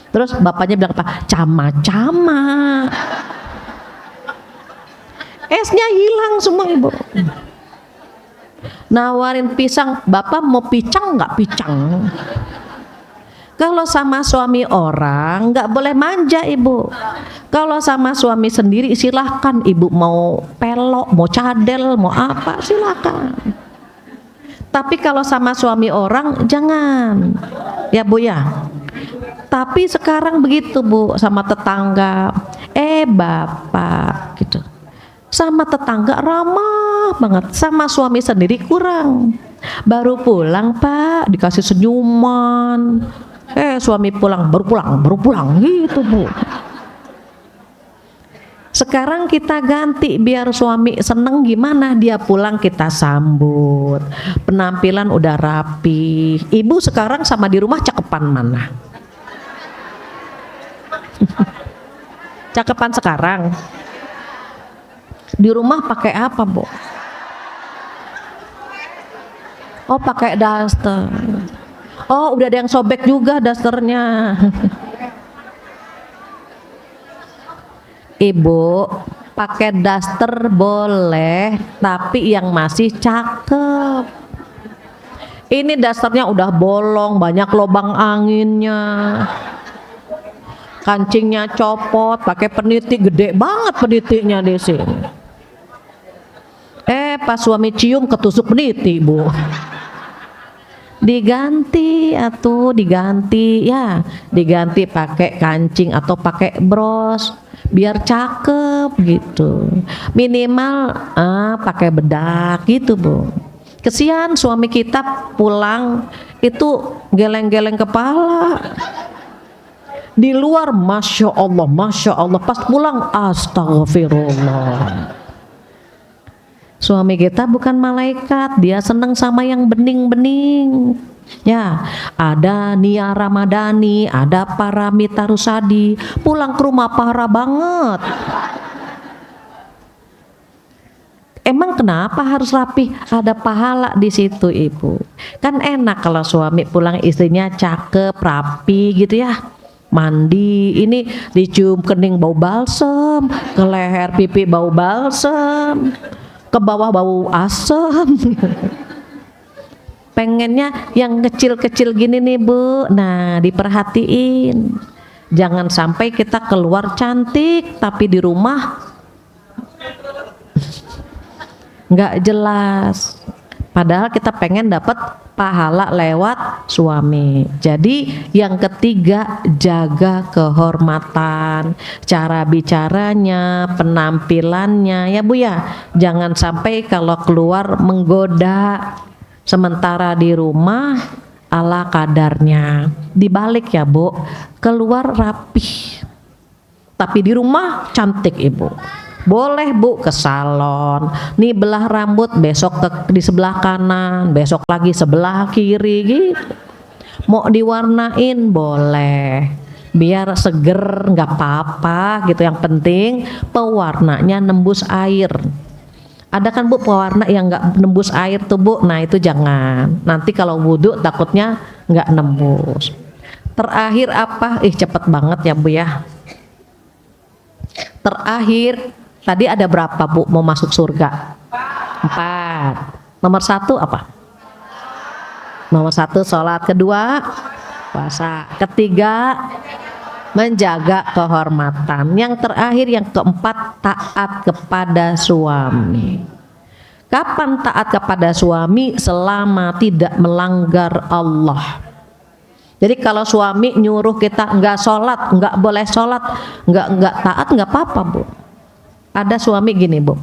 Terus bapaknya bilang apa? Cama-cama. S-nya hilang semua, Ibu. Nawarin pisang, Bapak mau pisang nggak? Pisang. Kalau sama suami orang nggak boleh manja, Ibu. Kalau sama suami sendiri silahkan, Ibu mau pelok, mau cadel, mau apa silahkan. Tapi kalau sama suami orang jangan, ya Bu ya. Tapi sekarang begitu Bu, sama tetangga, bapak gitu, sama tetangga ramah banget, sama suami sendiri kurang. Baru pulang Pak, dikasih senyuman. Suami pulang, baru pulang gitu Bu. Sekarang kita ganti, biar suami seneng gimana, dia pulang kita sambut, penampilan udah rapi. Ibu sekarang sama di rumah cakepan mana? Cakepan sekarang. Di rumah pakai apa Bu? Oh pakai daster. Oh udah ada yang sobek juga dasternya. Ibu pakai daster boleh, tapi yang masih cakep. Ini dasternya udah bolong, banyak lubang anginnya, kancingnya copot, pakai peniti gede banget penitinya di sini. Pas suami cium ketusuk peniti Bu. Diganti ya, diganti pakai kancing atau pakai bros biar cakep gitu. Minimal pakai bedak gitu Bu. Kesian suami kita pulang itu geleng-geleng kepala. Di luar masya Allah, pas pulang astagfirullah. Suami kita bukan malaikat, dia seneng sama yang bening-bening. Ya, ada Nia Ramadhani, ada Paramita Rusadi, pulang ke rumah parah banget. Emang kenapa harus rapi? Ada pahala di situ Ibu. Kan enak kalau suami pulang istrinya cakep, rapi gitu ya. Mandi, ini dicium kening bau balsem, ke leher pipi bau balsem, ke bawah bau asem. Pengennya yang kecil-kecil gini nih Bu. Nah diperhatiin, jangan sampai kita keluar cantik tapi di rumah nggak jelas. Padahal kita pengen dapat pahala lewat suami. Jadi yang ketiga, jaga kehormatan, cara bicaranya, penampilannya ya Bu ya. Jangan sampai kalau keluar menggoda, sementara di rumah ala kadarnya. Dibalik ya Bu, keluar rapih tapi di rumah cantik Ibu. Boleh Bu ke salon, nih belah rambut besok di sebelah kanan, besok lagi sebelah kiri gitu. Mau diwarnain boleh, biar seger nggak apa-apa gitu. Yang penting pewarnanya nembus air. Ada kan Bu pewarna yang nggak nembus air tuh Bu, nah itu jangan. Nanti kalau wudhu takutnya nggak nembus. Terakhir apa? Cepet banget ya Bu ya. Terakhir tadi ada berapa Bu mau masuk surga? 4. Nomor 1 apa? Nomor 1 sholat, kedua puasa, ketiga menjaga kehormatan, yang terakhir yang keempat taat kepada suami. Kapan taat kepada suami? Selama tidak melanggar Allah. Jadi kalau suami nyuruh kita nggak sholat, nggak boleh sholat, nggak taat, nggak apa-apa Bu. Ada suami gini Bu,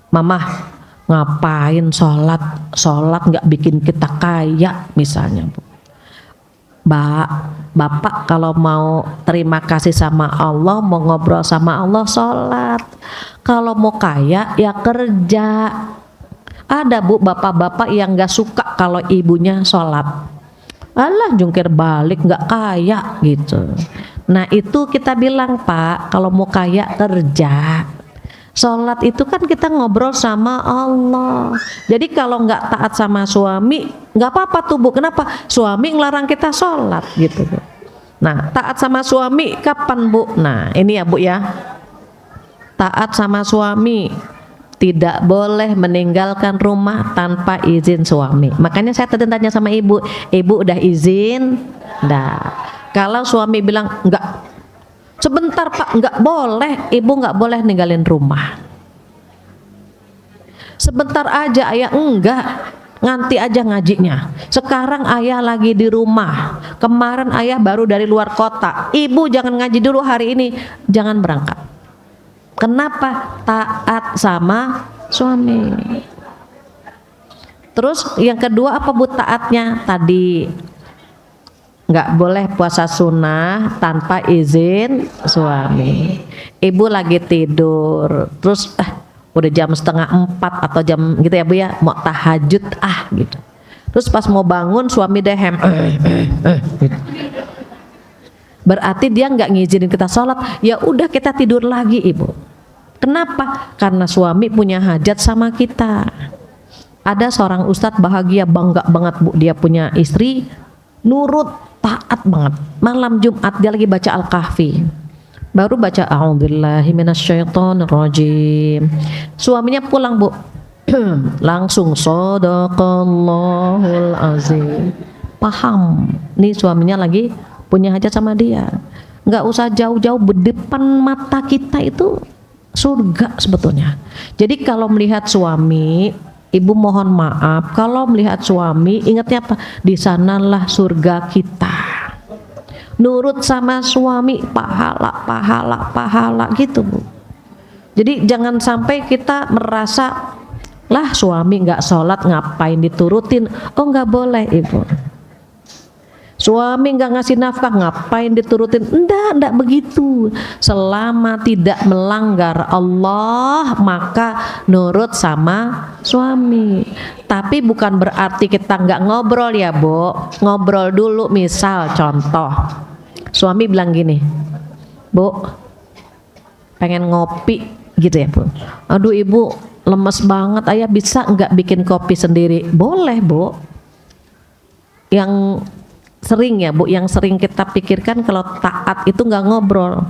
Mama ngapain sholat nggak bikin kita kaya misalnya Bu. Bapak kalau mau terima kasih sama Allah, mau ngobrol sama Allah, sholat. Kalau mau kaya ya kerja. Ada Bu bapak-bapak yang nggak suka kalau ibunya sholat. Alah jungkir balik nggak kaya gitu. Nah itu kita bilang Pak, kalau mau kaya kerja. Sholat itu kan kita ngobrol sama Allah. Jadi kalau nggak taat sama suami nggak apa-apa tuh Bu. Kenapa? Suami ngelarang kita sholat gitu Bu. Nah taat sama suami kapan Bu? Nah ini ya Bu ya, taat sama suami tidak boleh meninggalkan rumah tanpa izin suami. Makanya saya tadi tanya sama ibu udah izin? Nah, kalau suami bilang enggak, sebentar Pak, enggak boleh, ibu enggak boleh ninggalin rumah. Sebentar aja ayah, enggak nganti aja ngajinya. Sekarang ayah lagi di rumah, kemarin ayah baru dari luar kota. Ibu jangan ngaji dulu hari ini, jangan berangkat. Kenapa? Taat sama suami. Terus yang kedua apa Bu taatnya? Tadi nggak boleh puasa sunnah tanpa izin suami. Ibu lagi tidur, terus udah jam 3:30 atau jam gitu ya Bu ya, mau tahajud gitu. Terus pas mau bangun suami dehem gitu. Berarti dia nggak ngizinin kita sholat. Ya udah kita tidur lagi Ibu. Kenapa? Karena suami punya hajat sama kita. Ada seorang ustadz bahagia bangga banget Bu, dia punya istri nurut, taat banget. Malam Jumat dia lagi baca Al-Kahfi, baru baca a'udzubillahi minasyaitonirrajim. Suaminya pulang Bu, langsung shadaqallahul azim. Paham nih suaminya lagi punya hajat sama dia. Nggak usah jauh-jauh, berdepan mata kita itu surga sebetulnya. Jadi kalau melihat suami, Ibu mohon maaf, kalau melihat suami ingatnya apa? Di sanalah surga kita. Nurut sama suami, pahala gitu Bu. Jadi jangan sampai kita merasa lah suami nggak sholat ngapain diturutin. Oh nggak boleh Ibu. Suami nggak ngasih nafkah ngapain diturutin? Enggak begitu. Selama tidak melanggar Allah maka nurut sama suami. Tapi bukan berarti kita nggak ngobrol ya Bu. Ngobrol dulu, misal contoh suami bilang gini, Bu pengen ngopi gitu ya Bu. Aduh Ibu lemes banget, ayah bisa nggak bikin kopi sendiri? Boleh Bu. Yang sering ya Bu, yang sering kita pikirkan kalau taat itu nggak ngobrol.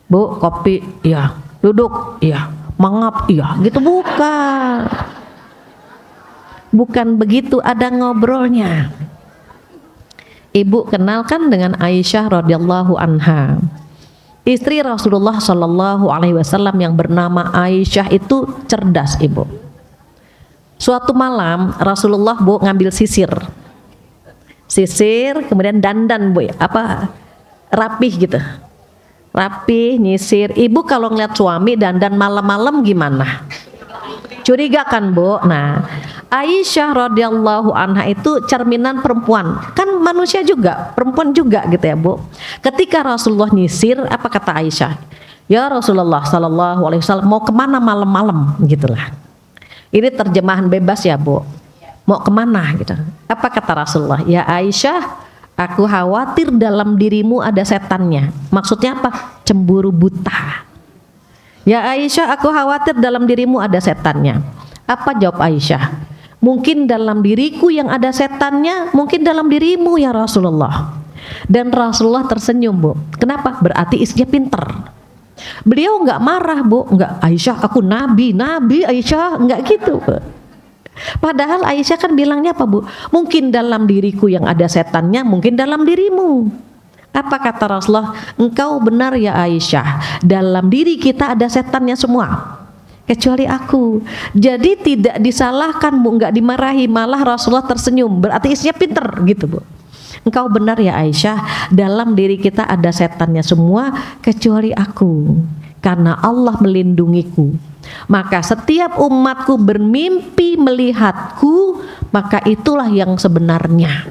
Bu kopi, iya. Duduk, iya. Mangap, iya. Gitu bukan begitu, ada ngobrolnya. Ibu kenalkan dengan Aisyah radhiyallahu anha, istri Rasulullah Shallallahu Alaihi Wasallam yang bernama Aisyah itu cerdas Ibu. Suatu malam Rasulullah Bu ngambil sisir kemudian dandan Bu, rapih gitu, rapih nyisir. Ibu kalau ngeliat suami dandan malam-malam gimana? Curiga kan Bu? Nah Aisyah radhiyallahu anha itu cerminan perempuan, kan manusia juga, perempuan juga gitu ya Bu. Ketika Rasulullah nyisir, apa kata Aisyah? Ya Rasulullah Shallallahu Alaihi Wasallam mau kemana malam-malam gitulah. Ini terjemahan bebas ya Bu. Mau kemana gitu? Apa kata Rasulullah? Ya Aisyah, aku khawatir dalam dirimu ada setannya. Maksudnya apa? Cemburu buta. Ya Aisyah, aku khawatir dalam dirimu ada setannya. Apa jawab Aisyah? Mungkin dalam diriku yang ada setannya, mungkin dalam dirimu ya Rasulullah. Dan Rasulullah tersenyum Bu. Kenapa? Berarti istrinya pinter. Beliau nggak marah Bu, nggak Aisyah aku nabi Aisyah, nggak gitu Bu. Padahal Aisyah kan bilangnya apa Bu? Mungkin dalam diriku yang ada setannya, mungkin dalam dirimu. Apa kata Rasulullah? Engkau benar ya Aisyah, dalam diri kita ada setannya semua kecuali aku. Jadi tidak disalahkan Bu, nggak dimarahi, malah Rasulullah tersenyum. Berarti istrinya pinter gitu Bu. Engkau benar ya Aisyah, dalam diri kita ada setannya semua kecuali aku, karena Allah melindungiku. Maka setiap umatku bermimpi melihatku, maka itulah yang sebenarnya.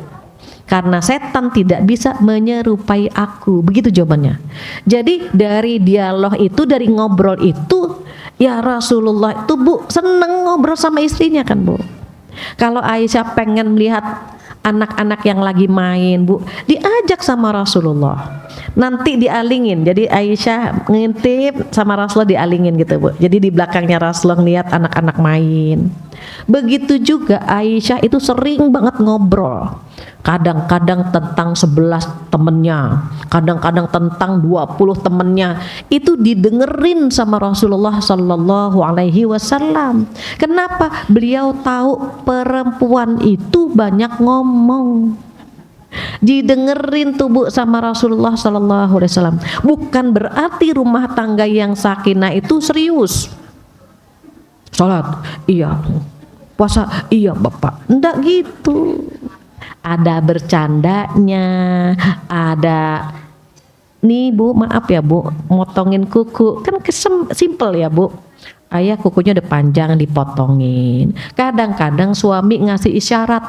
Karena setan tidak bisa menyerupai aku. Begitu jawabannya. Jadi dari dialog itu, dari ngobrol itu, ya Rasulullah itu Bu seneng ngobrol sama istrinya kan Bu. Kalau Aisyah pengen melihat anak-anak yang lagi main Bu, diajak sama Rasulullah, nanti dialingin. Jadi Aisyah ngintip sama Rasulullah, dialingin gitu Bu. Jadi di belakangnya Rasulullah ngeliat anak-anak main. Begitu juga Aisyah itu sering banget ngobrol. Kadang-kadang tentang 11 temennya, kadang-kadang tentang 20 temennya. Itu didengerin sama Rasulullah Sallallahu Alaihi Wasallam. Kenapa? Beliau tahu perempuan itu banyak ngomong. Didengerin tuh Bu sama Rasulullah Sallallahu Alaihi Wasallam. Bukan berarti rumah tangga yang sakinah itu serius. Sholat, iya. puasa? Iya bapak. Enggak gitu. Ada bercandanya, ada nih bu, maaf ya bu, motongin kuku kan simple ya bu. Ayah kukunya udah panjang dipotongin. Kadang-kadang suami ngasih isyarat,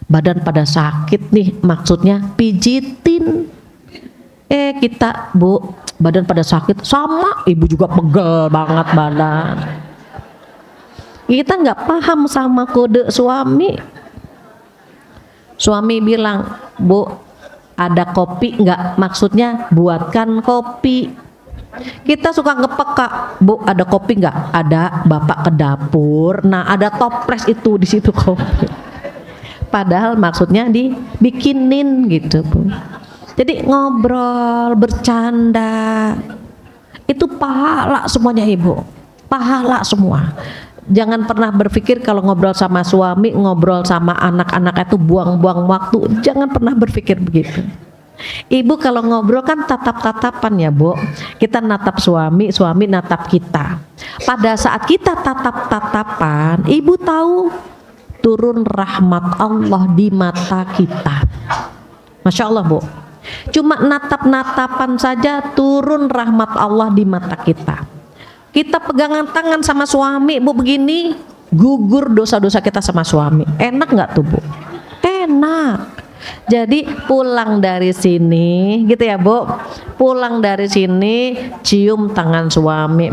badan pada sakit nih, maksudnya pijitin. Kita bu, badan pada sakit, sama ibu juga pegel banget badan. Kita nggak paham sama kode suami. Suami bilang, bu ada kopi nggak? Maksudnya buatkan kopi. Kita suka ngepeka, bu ada kopi nggak? Ada, bapak ke dapur. Nah ada toples itu di situ kopi. Padahal maksudnya dibikinin gitu bu. Jadi ngobrol, bercanda, itu pahala semuanya ibu, pahala semua. Jangan pernah berpikir kalau ngobrol sama suami, ngobrol sama anak-anak itu buang-buang waktu. Jangan pernah berpikir begitu. Ibu kalau ngobrol kan tatap-tatapan ya bu. Kita natap suami, suami natap kita. Pada saat kita tatap-tatapan, ibu tahu turun rahmat Allah di mata kita. Masya Allah bu. Cuma natap-natapan saja turun rahmat Allah di mata kita. Kita pegangan tangan sama suami bu begini, gugur dosa-dosa kita sama suami. Enak nggak tuh bu? Enak. Jadi pulang dari sini gitu ya bu, pulang dari sini cium tangan suami.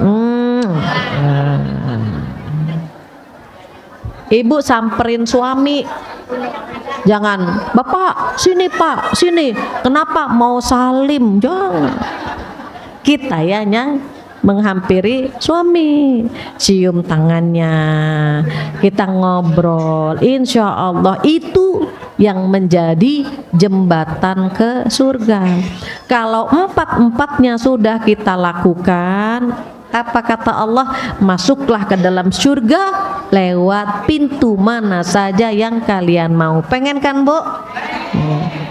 Ibu samperin suami, jangan bapak sini pak sini, kenapa mau salim, jangan. Kita ya yang menghampiri suami, cium tangannya, kita ngobrol, insya Allah itu yang menjadi jembatan ke surga. Kalau empat-empatnya sudah kita lakukan, apa kata Allah? Masuklah ke dalam surga lewat pintu mana saja yang kalian mau. Pengen kan bu?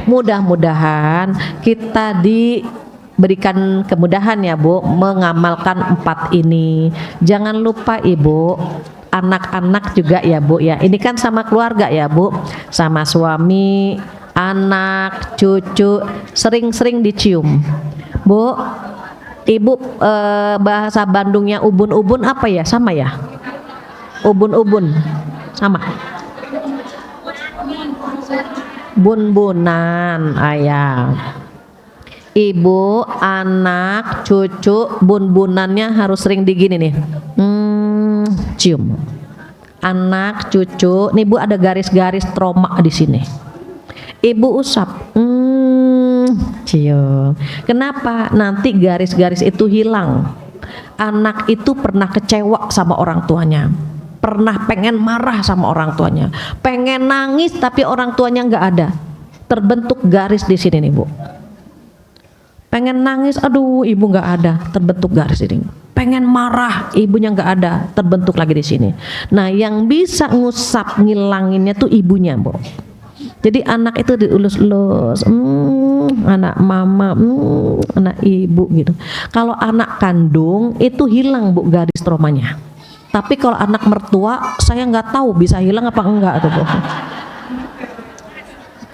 Mudah-mudahan kita diberikan kemudahan ya bu, mengamalkan 4 ini. Jangan lupa ibu, anak-anak juga ya bu ya, ini kan sama keluarga ya bu, sama suami, anak, cucu, sering-sering dicium bu. Ibu bahasa Bandungnya ubun-ubun apa ya, sama ya, ubun-ubun sama, bun-bunan ayam. Ibu, anak, cucu, bun-bunannya harus sering digini nih, cium. Anak, cucu, nih bu ada garis-garis trauma di sini. Ibu usap, cium. Kenapa? Nanti garis-garis itu hilang. Anak itu pernah kecewa sama orang tuanya, pernah pengen marah sama orang tuanya, pengen nangis tapi orang tuanya nggak ada. Terbentuk garis di sini nih bu. Pengen nangis, aduh ibu nggak ada, terbentuk garis ini. Pengen marah, ibunya nggak ada, terbentuk lagi di sini. Nah, yang bisa ngusap ngilanginnya tuh ibunya, bu. Jadi anak itu diulus-ulus, anak mama, anak ibu gitu. Kalau anak kandung itu hilang bu garis traumanya. Tapi kalau anak mertua, saya nggak tahu bisa hilang apa enggak tuh bu.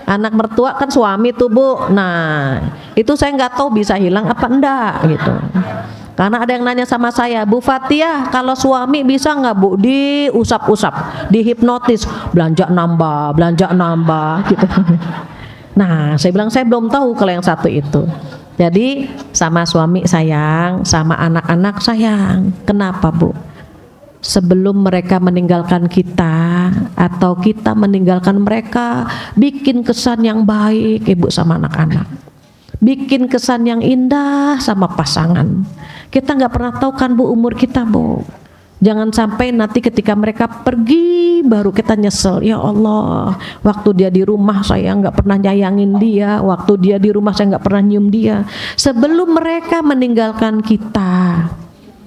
Anak mertua kan suami tuh bu, nah itu saya nggak tahu bisa hilang apa enggak gitu. Karena ada yang nanya sama saya, Bu Fathia, kalau suami bisa nggak bu diusap-usap, dihipnotis, belanja nambah gitu. Nah saya bilang saya belum tahu kalau yang satu itu. Jadi sama suami sayang, sama anak-anak sayang. Kenapa bu? Sebelum mereka meninggalkan kita atau kita meninggalkan mereka, bikin kesan yang baik ibu sama anak-anak, bikin kesan yang indah sama pasangan. Kita nggak pernah tahu kan bu umur kita bu. Jangan sampai nanti ketika mereka pergi baru kita nyesel, ya Allah waktu dia di rumah saya nggak pernah nyayangin dia, waktu dia di rumah saya nggak pernah nyium dia. Sebelum mereka meninggalkan kita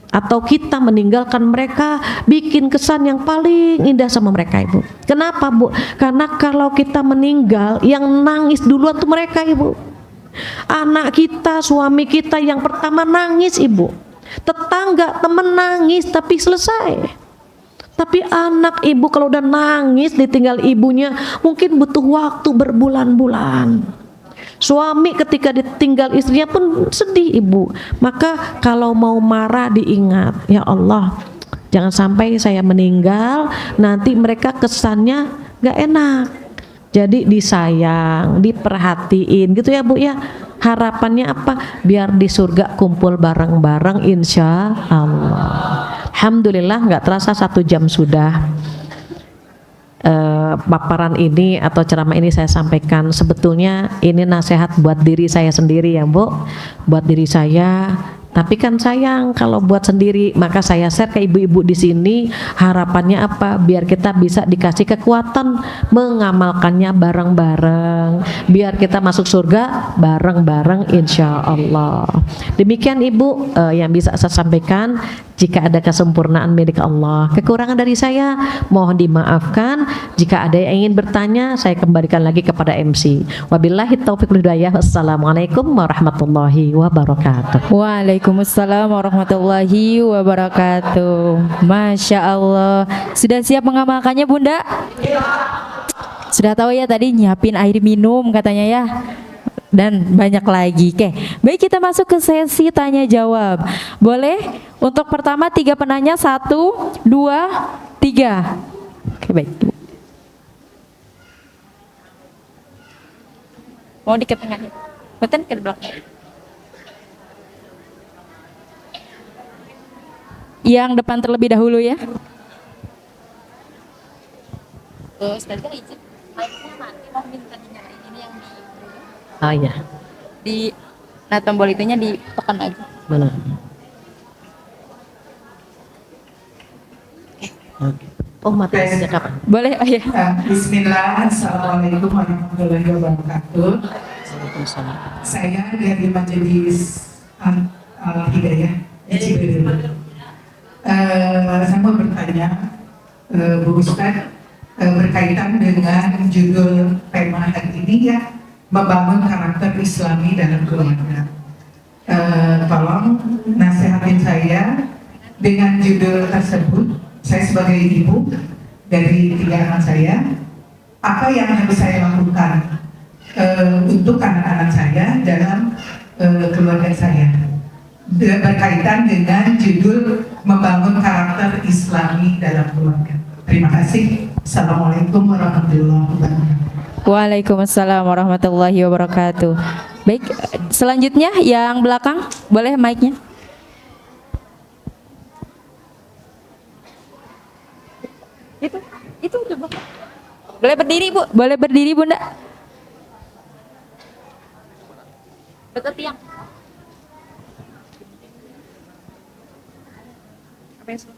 atau kita meninggalkan mereka, bikin kesan yang paling indah sama mereka ibu. Kenapa bu? Karena kalau kita meninggal yang nangis duluan tuh mereka ibu. Anak kita, suami kita yang pertama nangis ibu. Tetangga, temen nangis tapi selesai. Tapi anak ibu kalau udah nangis ditinggal ibunya mungkin butuh waktu berbulan-bulan. Suami ketika ditinggal istrinya pun sedih ibu. Maka kalau mau marah diingat, ya Allah, jangan sampai saya meninggal nanti mereka kesannya gak enak. Jadi disayang, diperhatiin gitu ya Bu ya. Harapannya apa? Biar di surga kumpul bareng-bareng insya Allah. Alhamdulillah nggak terasa 1 jam sudah paparan ini atau ceramah ini saya sampaikan. Sebetulnya ini nasihat buat diri saya sendiri ya Bu, buat diri saya. Tapi kan sayang kalau buat sendiri, maka saya share ke ibu-ibu di sini. Harapannya apa? Biar kita bisa dikasih kekuatan mengamalkannya bareng-bareng. Biar kita masuk surga bareng-bareng insya Allah. Demikian ibu yang bisa saya sampaikan. Jika ada kesempurnaan milik Allah, kekurangan dari saya mohon dimaafkan. Jika ada yang ingin bertanya, saya kembalikan lagi kepada MC. Wabillahi taufiq wal hidayah. Wassalamualaikum warahmatullahi wabarakatuh. Waalaikumsalam warahmatullahi wabarakatuh. Masya Allah. Sudah siap mengamalkannya Bunda? Sudah tahu ya tadi nyiapin air minum katanya ya. Dan banyak lagi. Oke, baik kita masuk ke sesi tanya jawab. Boleh untuk pertama 3 penanya 1, 2, 3. Oke baik. Mau di ke tengah, betul ke belakang. Yang depan terlebih dahulu ya. Terus tadi izin. Mic-nya nanti mau minta dinyalain ini yang di Ah ya, di nah tombol itunya ditekan aja. mana? Oke. Oh mati sejak kapan? Boleh, oh ya. Bismillah, Assalamualaikum warahmatullahi wabarakatuh. Waalaikumsalam. Saya dari Majelis Hidayah Ciberem. Saya mau bertanya, Bu Ustadz, berkaitan dengan judul tema hari ini ya, membangun karakter Islami dalam keluarga. Tolong nasihatin saya dengan judul tersebut. Saya sebagai ibu dari 3 anak saya, apa yang harus saya lakukan untuk anak-anak saya dalam keluarga saya, berkaitan dengan judul membangun karakter Islami dalam keluarga. Terima kasih. Assalamualaikum warahmatullahi wabarakatuh. Waalaikumsalam warahmatullahi wabarakatuh. Baik, selanjutnya yang belakang, boleh mic-nya. Itu udah belakang. Boleh berdiri Bu, boleh berdiri Bunda. Dekat tiang. Apa yang salah?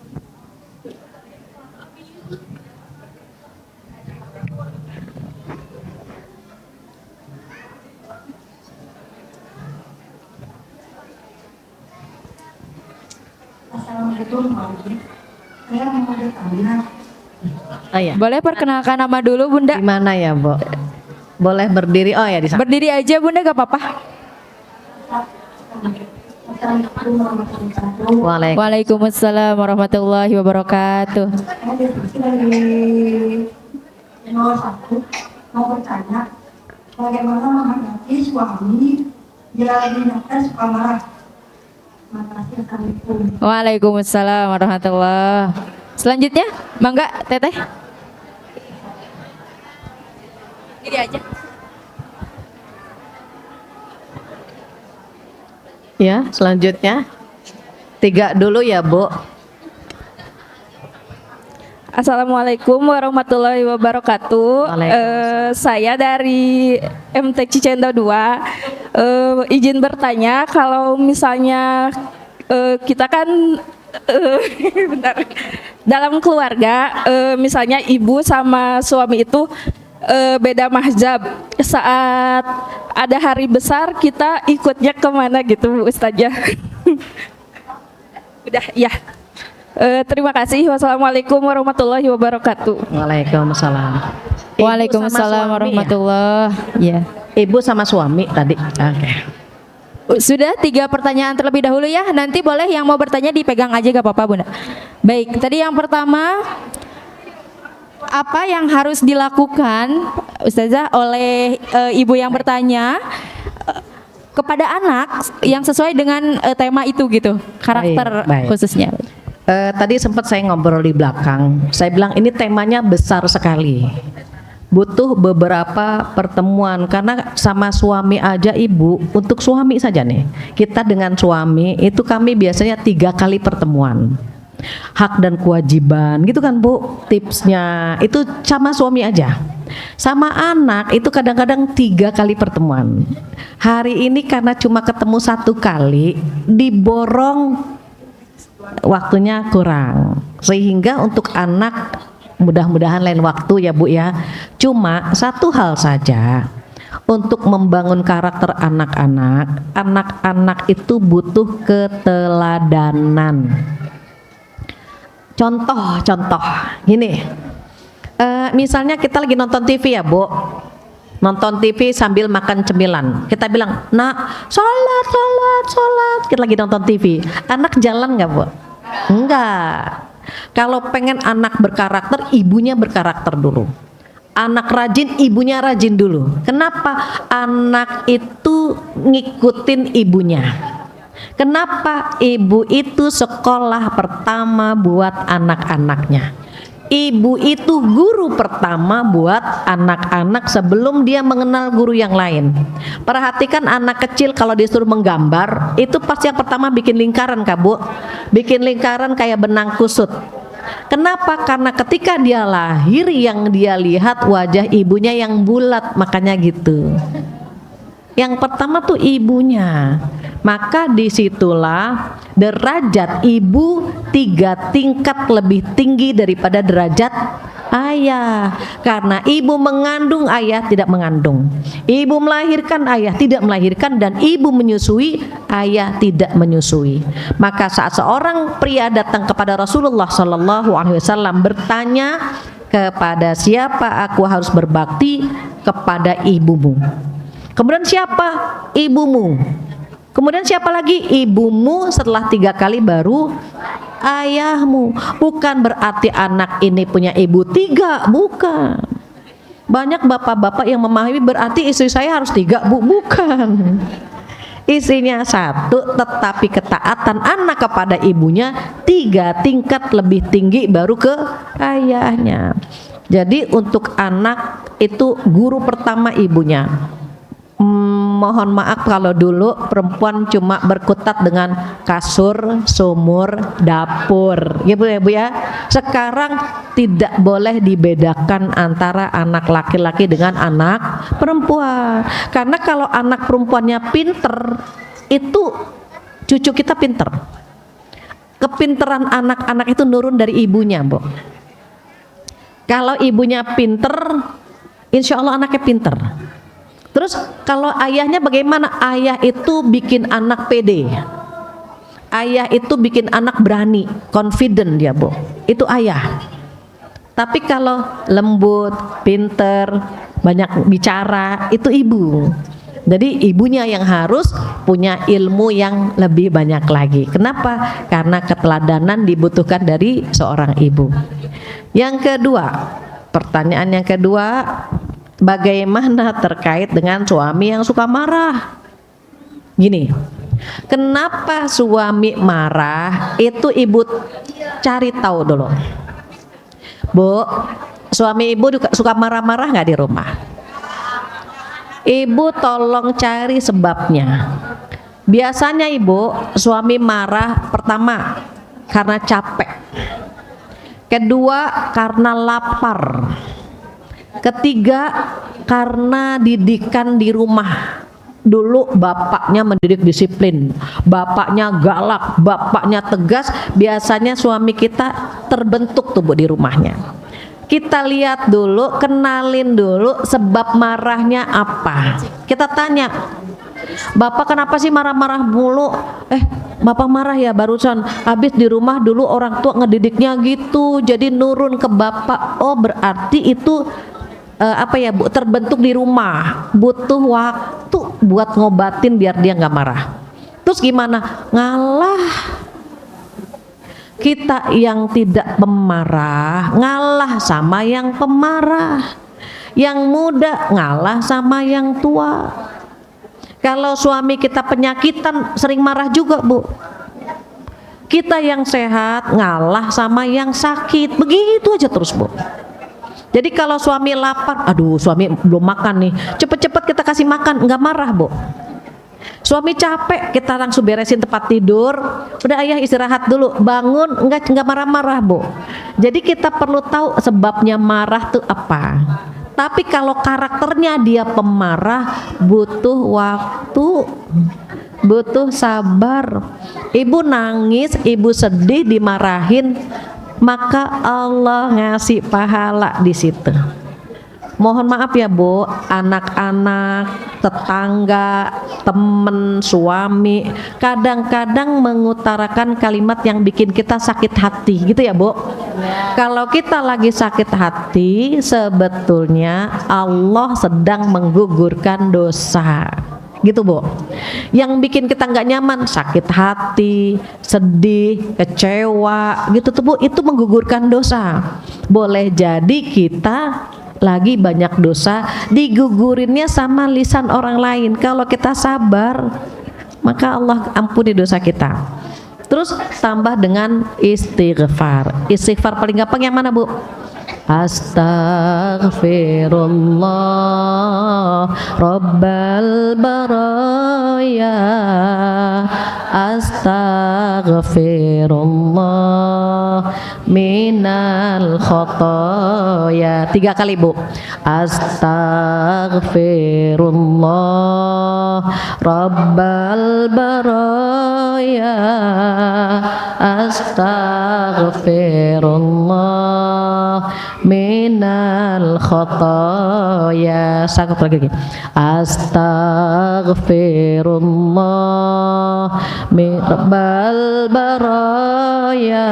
Assalamualaikum warahmatullahi wabarakatuh. Saya mau bertanya. Ah ya. Boleh perkenalkan nama dulu Bunda. Di mana ya, Bu? Boleh berdiri. Oh ya di sana. Berdiri aja Bunda gak apa-apa. Assalamualaikum warahmatullahi wabarakatuh. Waalaikumsalam warahmatullahi wabarakatuh. Saya dari nomor 1 mau bertanya, bagaimana menghadapi suami bila lagi nakal suka marah. Terima kasih. Assalamualaikum. Waalaikumsalam warahmatullahi. Selanjutnya, Mangga Teteh. Ini aja. Ya, selanjutnya 3 dulu ya, Bu. Assalamualaikum warahmatullahi wabarakatuh. Waalaikumsalam. Saya dari MT Cicendo 2. Izin bertanya, kalau misalnya kita kan bentar, dalam keluarga, misalnya ibu sama suami itu beda mazhab. Saat ada hari besar kita ikutnya kemana gitu Bu Ustazah? Udah ya. Terima kasih. Wassalamualaikum warahmatullahi wabarakatuh. Waalaikumsalam. Ibu Waalaikumsalam sama suami warahmatullahi. Ya. ya? Ibu sama suami tadi. Oke. Sudah 3 pertanyaan terlebih dahulu ya. Nanti boleh yang mau bertanya dipegang aja gak apa-apa Bunda. Baik, tadi yang pertama, apa yang harus dilakukan Ustazah oleh ibu yang bertanya kepada anak yang sesuai dengan tema itu gitu, karakter Baik. khususnya. Tadi sempat saya ngobrol di belakang. Saya bilang ini temanya besar sekali. Butuh beberapa pertemuan karena sama suami aja ibu, untuk suami saja nih. Kita dengan suami itu kami biasanya 3 kali pertemuan. Hak dan kewajiban gitu kan Bu, tipsnya itu sama suami aja. Sama anak itu kadang-kadang 3 kali pertemuan. Hari ini karena cuma ketemu 1 kali, diborong waktunya kurang. Sehingga untuk anak mudah-mudahan lain waktu ya Bu ya. Cuma satu hal saja, untuk membangun karakter anak-anak, anak-anak itu butuh keteladanan. Contoh gini, misalnya kita lagi nonton TV ya Bu, nonton TV sambil makan cemilan, kita bilang, nak sholat, kita lagi nonton TV, anak jalan nggak Bu? Enggak. Kalau pengen anak berkarakter, ibunya berkarakter dulu. Anak rajin, ibunya rajin dulu. Kenapa? Anak itu ngikutin ibunya. Kenapa? Ibu itu sekolah pertama buat anak-anaknya. Ibu itu guru pertama buat anak-anak sebelum dia mengenal guru yang lain. Perhatikan anak kecil kalau disuruh menggambar, itu pasti yang pertama bikin lingkaran Kak Bu. Bikin lingkaran kayak benang kusut. Kenapa? Karena ketika dia lahir yang dia lihat wajah ibunya yang bulat, makanya gitu. Yang pertama tuh ibunya. Maka disitulah derajat ibu 3 tingkat lebih tinggi daripada derajat ayah. Karena ibu mengandung, ayah tidak mengandung. Ibu melahirkan, ayah tidak melahirkan. Dan ibu menyusui, ayah tidak menyusui. Maka saat seorang pria datang kepada Rasulullah SAW bertanya, kepada siapa aku harus berbakti? Kepada ibumu. Kemudian siapa? Ibumu. Kemudian siapa lagi? Ibumu. Setelah 3 kali baru ayahmu. Bukan berarti anak ini punya ibu 3, bukan. Banyak bapak-bapak yang memahami berarti istri saya harus 3 Bu, bukan. Istrinya 1, tetapi ketaatan anak kepada ibunya 3 tingkat lebih tinggi baru ke ayahnya. Jadi untuk anak itu guru pertama ibunya. Mohon maaf kalau dulu perempuan cuma berkutat dengan kasur, sumur, dapur, ya Bu ya. Sekarang tidak boleh dibedakan antara anak laki-laki dengan anak perempuan. Karena kalau anak perempuannya pinter, itu cucu kita pinter. Kepinteran anak-anak itu nurun dari ibunya, Bu. Kalau ibunya pinter, insya Allah anaknya pinter. Terus kalau ayahnya bagaimana? Ayah itu bikin anak pede. Ayah itu bikin anak berani, confident dia Bu. Itu ayah. Tapi kalau lembut, pinter, banyak bicara, itu ibu. Jadi ibunya yang harus punya ilmu yang lebih banyak lagi. Kenapa? Karena keteladanan dibutuhkan dari seorang ibu. Yang kedua, pertanyaan yang kedua, bagaimana terkait dengan suami yang suka marah? Gini, kenapa suami marah? Itu ibu cari tahu dulu. Bu, suami ibu suka marah-marah nggak di rumah? Ibu tolong cari sebabnya. Biasanya ibu, suami marah pertama karena capek. Kedua karena lapar. Ketiga karena didikan di rumah. Dulu bapaknya mendidik disiplin, bapaknya galak, bapaknya tegas. Biasanya suami kita terbentuk tuh Bu di rumahnya. Kita lihat dulu, kenalin dulu sebab marahnya apa. Kita tanya, Bapak kenapa sih marah-marah mulu? Bapak marah ya barusan, habis di rumah dulu orang tua ngedidiknya gitu, jadi nurun ke Bapak. Oh berarti itu apa ya Bu, terbentuk di rumah, butuh waktu buat ngobatin biar dia nggak marah. Terus gimana? Ngalah. Kita yang tidak pemarah ngalah sama yang pemarah. Yang muda ngalah sama yang tua. Kalau suami kita penyakitan sering marah juga, Bu. Kita yang sehat ngalah sama yang sakit. Begitu aja terus, Bu. Jadi kalau suami lapar, aduh suami belum makan nih, cepet-cepet kita kasih makan, nggak marah, Bu. Suami capek, kita langsung beresin tempat tidur. Udah ayah istirahat dulu, bangun, nggak marah-marah, Bu. Jadi kita perlu tahu sebabnya marah tuh apa. Tapi kalau karakternya dia pemarah, butuh waktu, butuh sabar. Ibu nangis, ibu sedih, dimarahin, maka Allah ngasih pahala di situ. Mohon maaf ya Bu, anak-anak, tetangga, temen, suami kadang-kadang mengutarakan kalimat yang bikin kita sakit hati, gitu ya Bu. Kalau kita lagi sakit hati, sebetulnya Allah sedang menggugurkan dosa, gitu Bu. Yang bikin kita nggak nyaman, sakit hati, sedih, kecewa, gitu tuh Bu, itu menggugurkan dosa. Boleh jadi kita lagi banyak dosa, digugurinnya sama lisan orang lain. Kalau kita sabar, maka Allah ampuni dosa kita. Terus tambah dengan istighfar. Istighfar paling gampang yang mana, Bu? Astaghfirullah Rabbal baraya, astaghfirullah minal khotoya. 3 kali Bu. Astaghfirullah Rabbal baraya, astaghfirullah minal khotoya. Satu lagi. Astaghfirullah Rabbal baraya,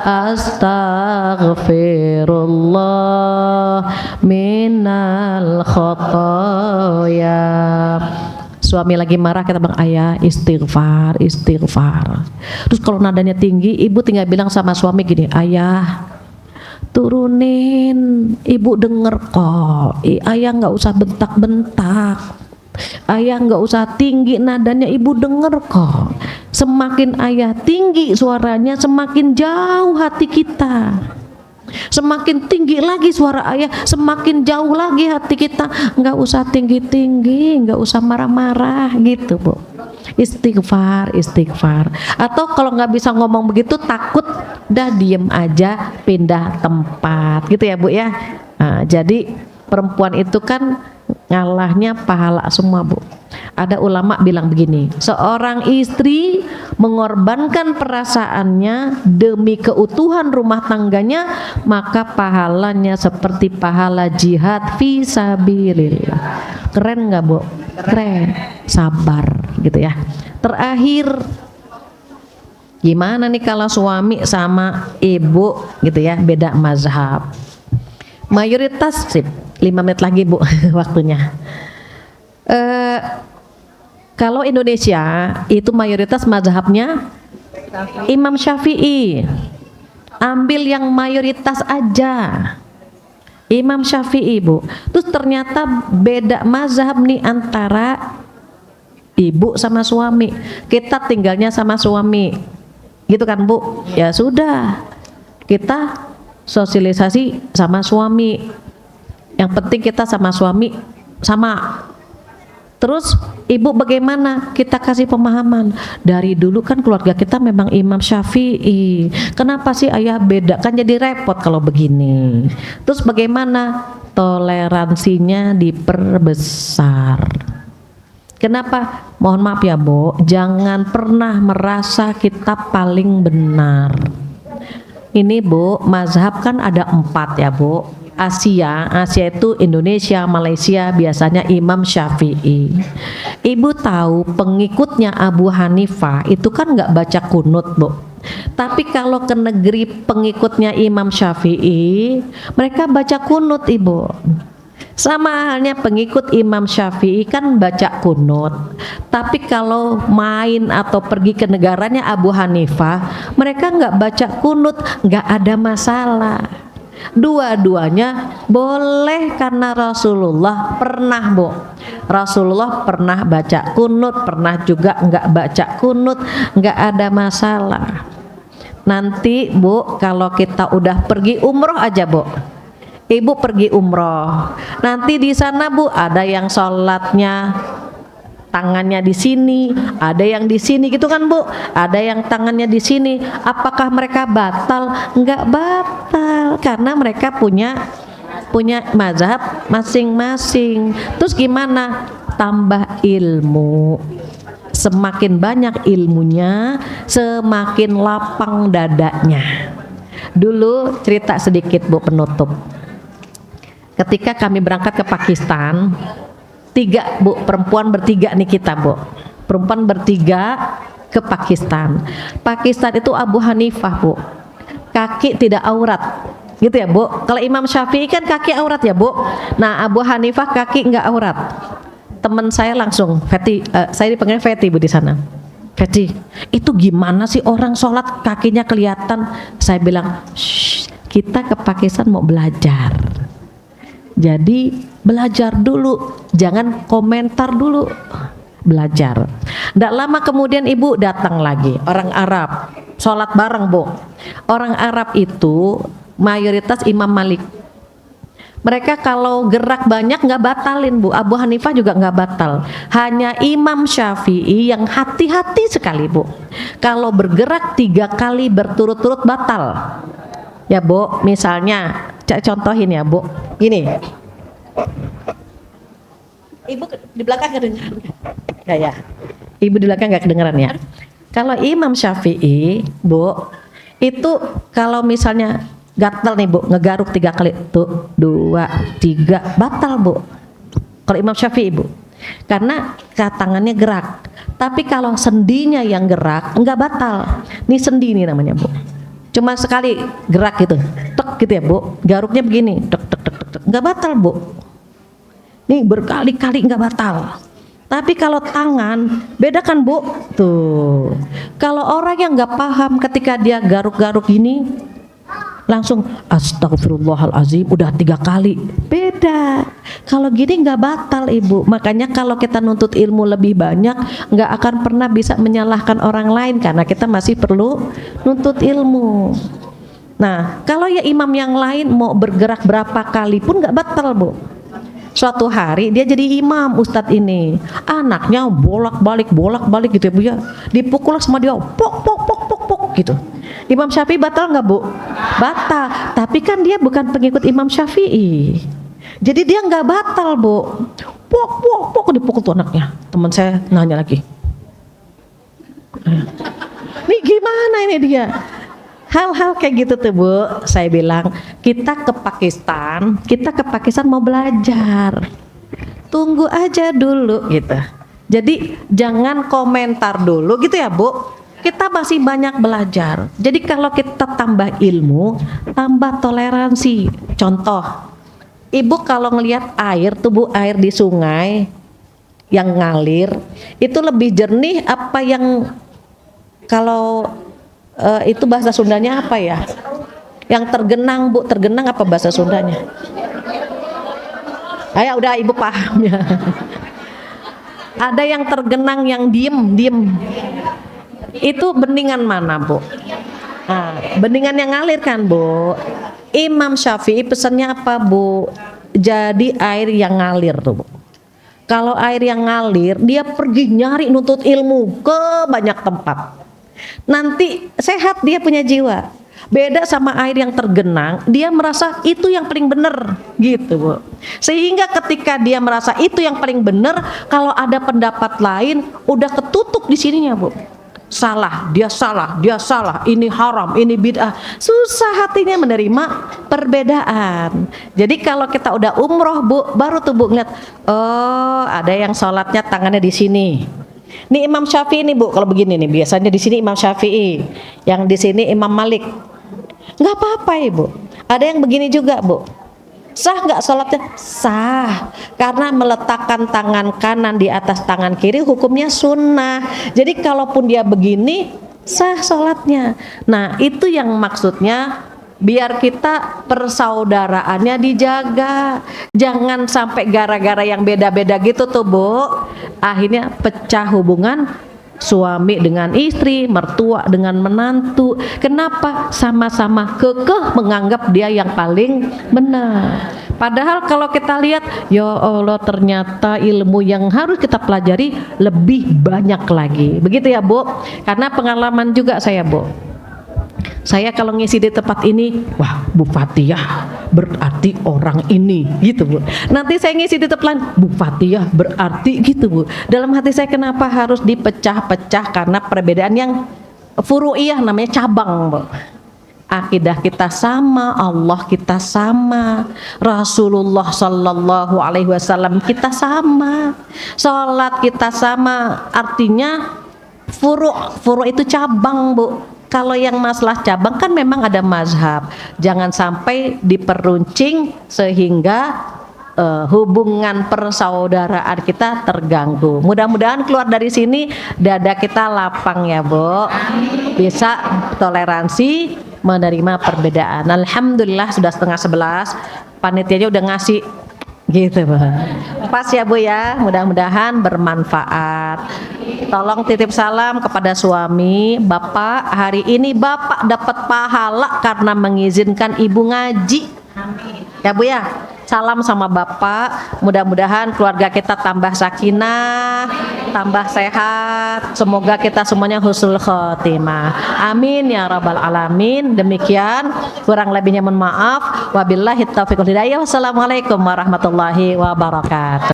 astaghfirullah minal khotoya. Suami lagi marah, kita bilang ayah istighfar, istighfar. Terus kalau nadanya tinggi, ibu tinggal bilang sama suami gini, ayah turunin, ibu denger kok, ayah nggak usah bentak-bentak, ayah nggak usah tinggi nadanya, ibu denger kok. Semakin ayah tinggi suaranya, semakin jauh hati kita. Semakin tinggi lagi suara ayah, semakin jauh lagi hati kita. Nggak usah tinggi-tinggi, nggak usah marah-marah, gitu Bu. Istighfar, istighfar. Atau kalau nggak bisa ngomong begitu, takut, udah diem aja, pindah tempat, gitu ya Bu ya. Nah, jadi perempuan itu kan ngalahnya pahala semua Bu. Ada ulama bilang begini, seorang istri mengorbankan perasaannya demi keutuhan rumah tangganya, maka pahalanya seperti pahala jihad fi sabilillah. Keren nggak Bu? Keren. Sabar gitu ya. Terakhir, gimana nih kalau suami sama ibu gitu ya, beda mazhab? Mayoritas sip, 5 menit lagi Bu waktunya. Kalau Indonesia itu mayoritas mazhabnya Imam Syafi'i. Ambil yang mayoritas aja, Imam Syafi'i Bu. Terus ternyata beda mazhab nih antara ibu sama suami. Kita tinggalnya sama suami, gitu kan Bu? Ya sudah, kita sosialisasi sama suami. Yang penting kita sama suami sama. Terus ibu bagaimana? Kita kasih pemahaman. Dari dulu kan keluarga kita memang Imam Syafi'i. Kenapa sih ayah beda? Kan jadi repot kalau begini. Terus bagaimana? Toleransinya diperbesar. Kenapa? Mohon maaf ya Bu, jangan pernah merasa kita paling benar. Ini Bu, mazhab kan ada 4 ya Bu. Asia itu Indonesia, Malaysia biasanya Imam Syafi'i. Ibu tahu pengikutnya Abu Hanifah itu kan nggak baca kunut Bu. Tapi kalau ke negeri pengikutnya Imam Syafi'i, mereka baca kunut Ibu. Sama halnya pengikut Imam Syafi'i kan baca kunut. Tapi kalau main atau pergi ke negaranya Abu Hanifah, mereka nggak baca kunut, nggak ada masalah. Dua-duanya boleh karena Rasulullah pernah, Bu. Rasulullah pernah baca kunut, pernah juga nggak baca kunut, nggak ada masalah. Nanti Bu, kalau kita udah pergi umroh aja Bu, Ibu pergi umroh, nanti di sana Bu ada yang sholatnya tangannya di sini, ada yang di sini gitu kan Bu, ada yang tangannya di sini. Apakah mereka batal? Enggak batal, karena mereka punya mazhab masing-masing. Terus gimana? Tambah ilmu. Semakin banyak ilmunya, semakin lapang dadanya. Dulu cerita sedikit Bu penutup. Ketika kami berangkat ke Pakistan, 3 Bu, perempuan bertiga nih kita Bu, perempuan bertiga ke Pakistan. Pakistan itu Abu Hanifah Bu, kaki tidak aurat, gitu ya Bu. Kalau Imam Syafi'i kan kaki aurat ya Bu. Nah Abu Hanifah kaki nggak aurat. Teman saya langsung, Feti, saya dipanggil Feti Bu di sana. Feti, itu gimana sih orang sholat kakinya kelihatan? Saya bilang, shh, kita ke Pakistan mau belajar. Jadi belajar dulu, jangan komentar dulu, belajar. Tidak lama kemudian ibu datang lagi, orang Arab, sholat bareng Bu. Orang Arab itu mayoritas Imam Malik. Mereka kalau gerak banyak nggak batalin Bu. Abu Hanifah juga nggak batal. Hanya Imam Syafi'i yang hati-hati sekali Bu. Kalau bergerak 3 kali berturut-turut batal. Ya Bu, misalnya contohin ya Bu, gini. Ibu di belakang kedengeran ya? Ibu di belakang nggak kedengeran ya? Kalau Imam Syafi'i Bu, itu kalau misalnya gatal nih Bu, ngegaruk 3 kali, tuh 2, 3, batal Bu. Kalau Imam Syafi'i Bu, karena tangannya gerak. Tapi kalau sendinya yang gerak, enggak batal. Ini sendi nih namanya Bu. Cuma sekali gerak gitu, tek gitu ya Bu. Garuknya begini, tek tek tek tek, enggak batal Bu. Nih berkali-kali enggak batal. Tapi kalau tangan, beda kan Bu? Tuh. Kalau orang yang enggak paham ketika dia garuk-garuk gini, langsung astagfirullahalazim udah 3 kali, beda. Kalau gini nggak batal Ibu. Makanya kalau kita nuntut ilmu lebih banyak, nggak akan pernah bisa menyalahkan orang lain, karena kita masih perlu nuntut ilmu. Nah kalau ya imam yang lain mau bergerak berapa kali pun nggak batal Bu. Suatu hari dia jadi imam, ustadz ini anaknya bolak-balik gitu ya Bu ya, dipukul sama dia, pok pok pok pok pok gitu. Imam Syafi'i batal nggak Bu? Batal. Tapi kan dia bukan pengikut Imam Syafi'i, jadi dia nggak batal Bu. Pok pok pok dipukul tuh anaknya. Teman saya nanya lagi, nih gimana ini dia? Hal-hal kayak gitu tuh Bu. Saya bilang kita ke Pakistan mau belajar, tunggu aja dulu gitu. Jadi jangan komentar dulu gitu ya Bu. Kita masih banyak belajar. Jadi kalau kita tambah ilmu, tambah toleransi. Contoh, Ibu kalau ngelihat air tuh Bu, air di sungai yang ngalir itu lebih jernih apa yang kalau itu bahasa Sundanya apa ya? Yang tergenang Bu, tergenang apa bahasa Sundanya? Ayo udah Ibu paham ya. Ada yang tergenang, yang diem. Itu beningan mana Bu? Nah, beningan yang ngalir kan Bu. Imam Syafi'i pesannya apa Bu? Jadi air yang ngalir tuh Bu. Kalau air yang ngalir, dia pergi nyari nuntut ilmu ke banyak tempat. Nanti sehat, dia punya jiwa. Beda sama air yang tergenang, dia merasa itu yang paling benar gitu Bu. Sehingga ketika dia merasa itu yang paling benar, kalau ada pendapat lain udah ketutup di sininya Bu. Salah, dia salah, ini haram, ini bid'ah. Susah hatinya menerima perbedaan. Jadi kalau kita udah umroh Bu, baru tuh Bu ngeliat, oh ada yang sholatnya tangannya di sini. Nih Imam Syafi'i nih Bu, kalau begini nih biasanya di sini Imam Syafi'i, yang di sini Imam Malik. Nggak apa-apa Ibu. Ada yang begini juga Bu. Sah nggak sholatnya? Sah, karena meletakkan tangan kanan di atas tangan kiri hukumnya sunnah. Jadi kalaupun dia begini, sah sholatnya. Nah itu yang maksudnya biar kita persaudaraannya dijaga. Jangan sampai gara-gara yang beda-beda gitu tuh Bu, akhirnya pecah hubungan suami dengan istri, mertua dengan menantu. Kenapa? Sama-sama kekeh menganggap dia yang paling benar. Padahal kalau kita lihat, ya Allah ternyata ilmu yang harus kita pelajari lebih banyak lagi. Begitu ya Bu? Karena pengalaman juga saya Bu. Saya kalau ngisi di tempat ini, wah Bu Fatihah berarti orang ini gitu Bu. Nanti saya ngisi di tempat lain, Bu Fatihah berarti gitu Bu. Dalam hati saya kenapa harus dipecah-pecah? Karena perbedaan yang furu'iyah, namanya cabang Bu. Akidah kita sama, Allah kita sama, Rasulullah Sallallahu Alaihi Wasallam kita sama, sholat kita sama. Artinya furu' itu cabang Bu. Kalau yang masalah cabang kan memang ada mazhab. Jangan sampai diperuncing sehingga hubungan persaudaraan kita terganggu. Mudah-mudahan keluar dari sini dada kita lapang ya Bu. Bisa toleransi, menerima perbedaan. Alhamdulillah sudah 10:30. Panitianya udah ngasih gitu Bu. Pas ya Bu ya, mudah-mudahan bermanfaat. Tolong titip salam kepada suami, Bapak, hari ini Bapak dapat pahala karena mengizinkan Ibu ngaji. Amin. Ya Bu ya, salam sama Bapak. Mudah-mudahan keluarga kita tambah sakinah, tambah sehat. Semoga kita semuanya husnul khotimah. Amin ya rabbal alamin. Demikian, kurang lebihnya mohon maaf. Wabillahi taufiq wal hidayah. Wassalamualaikum warahmatullahi wabarakatuh.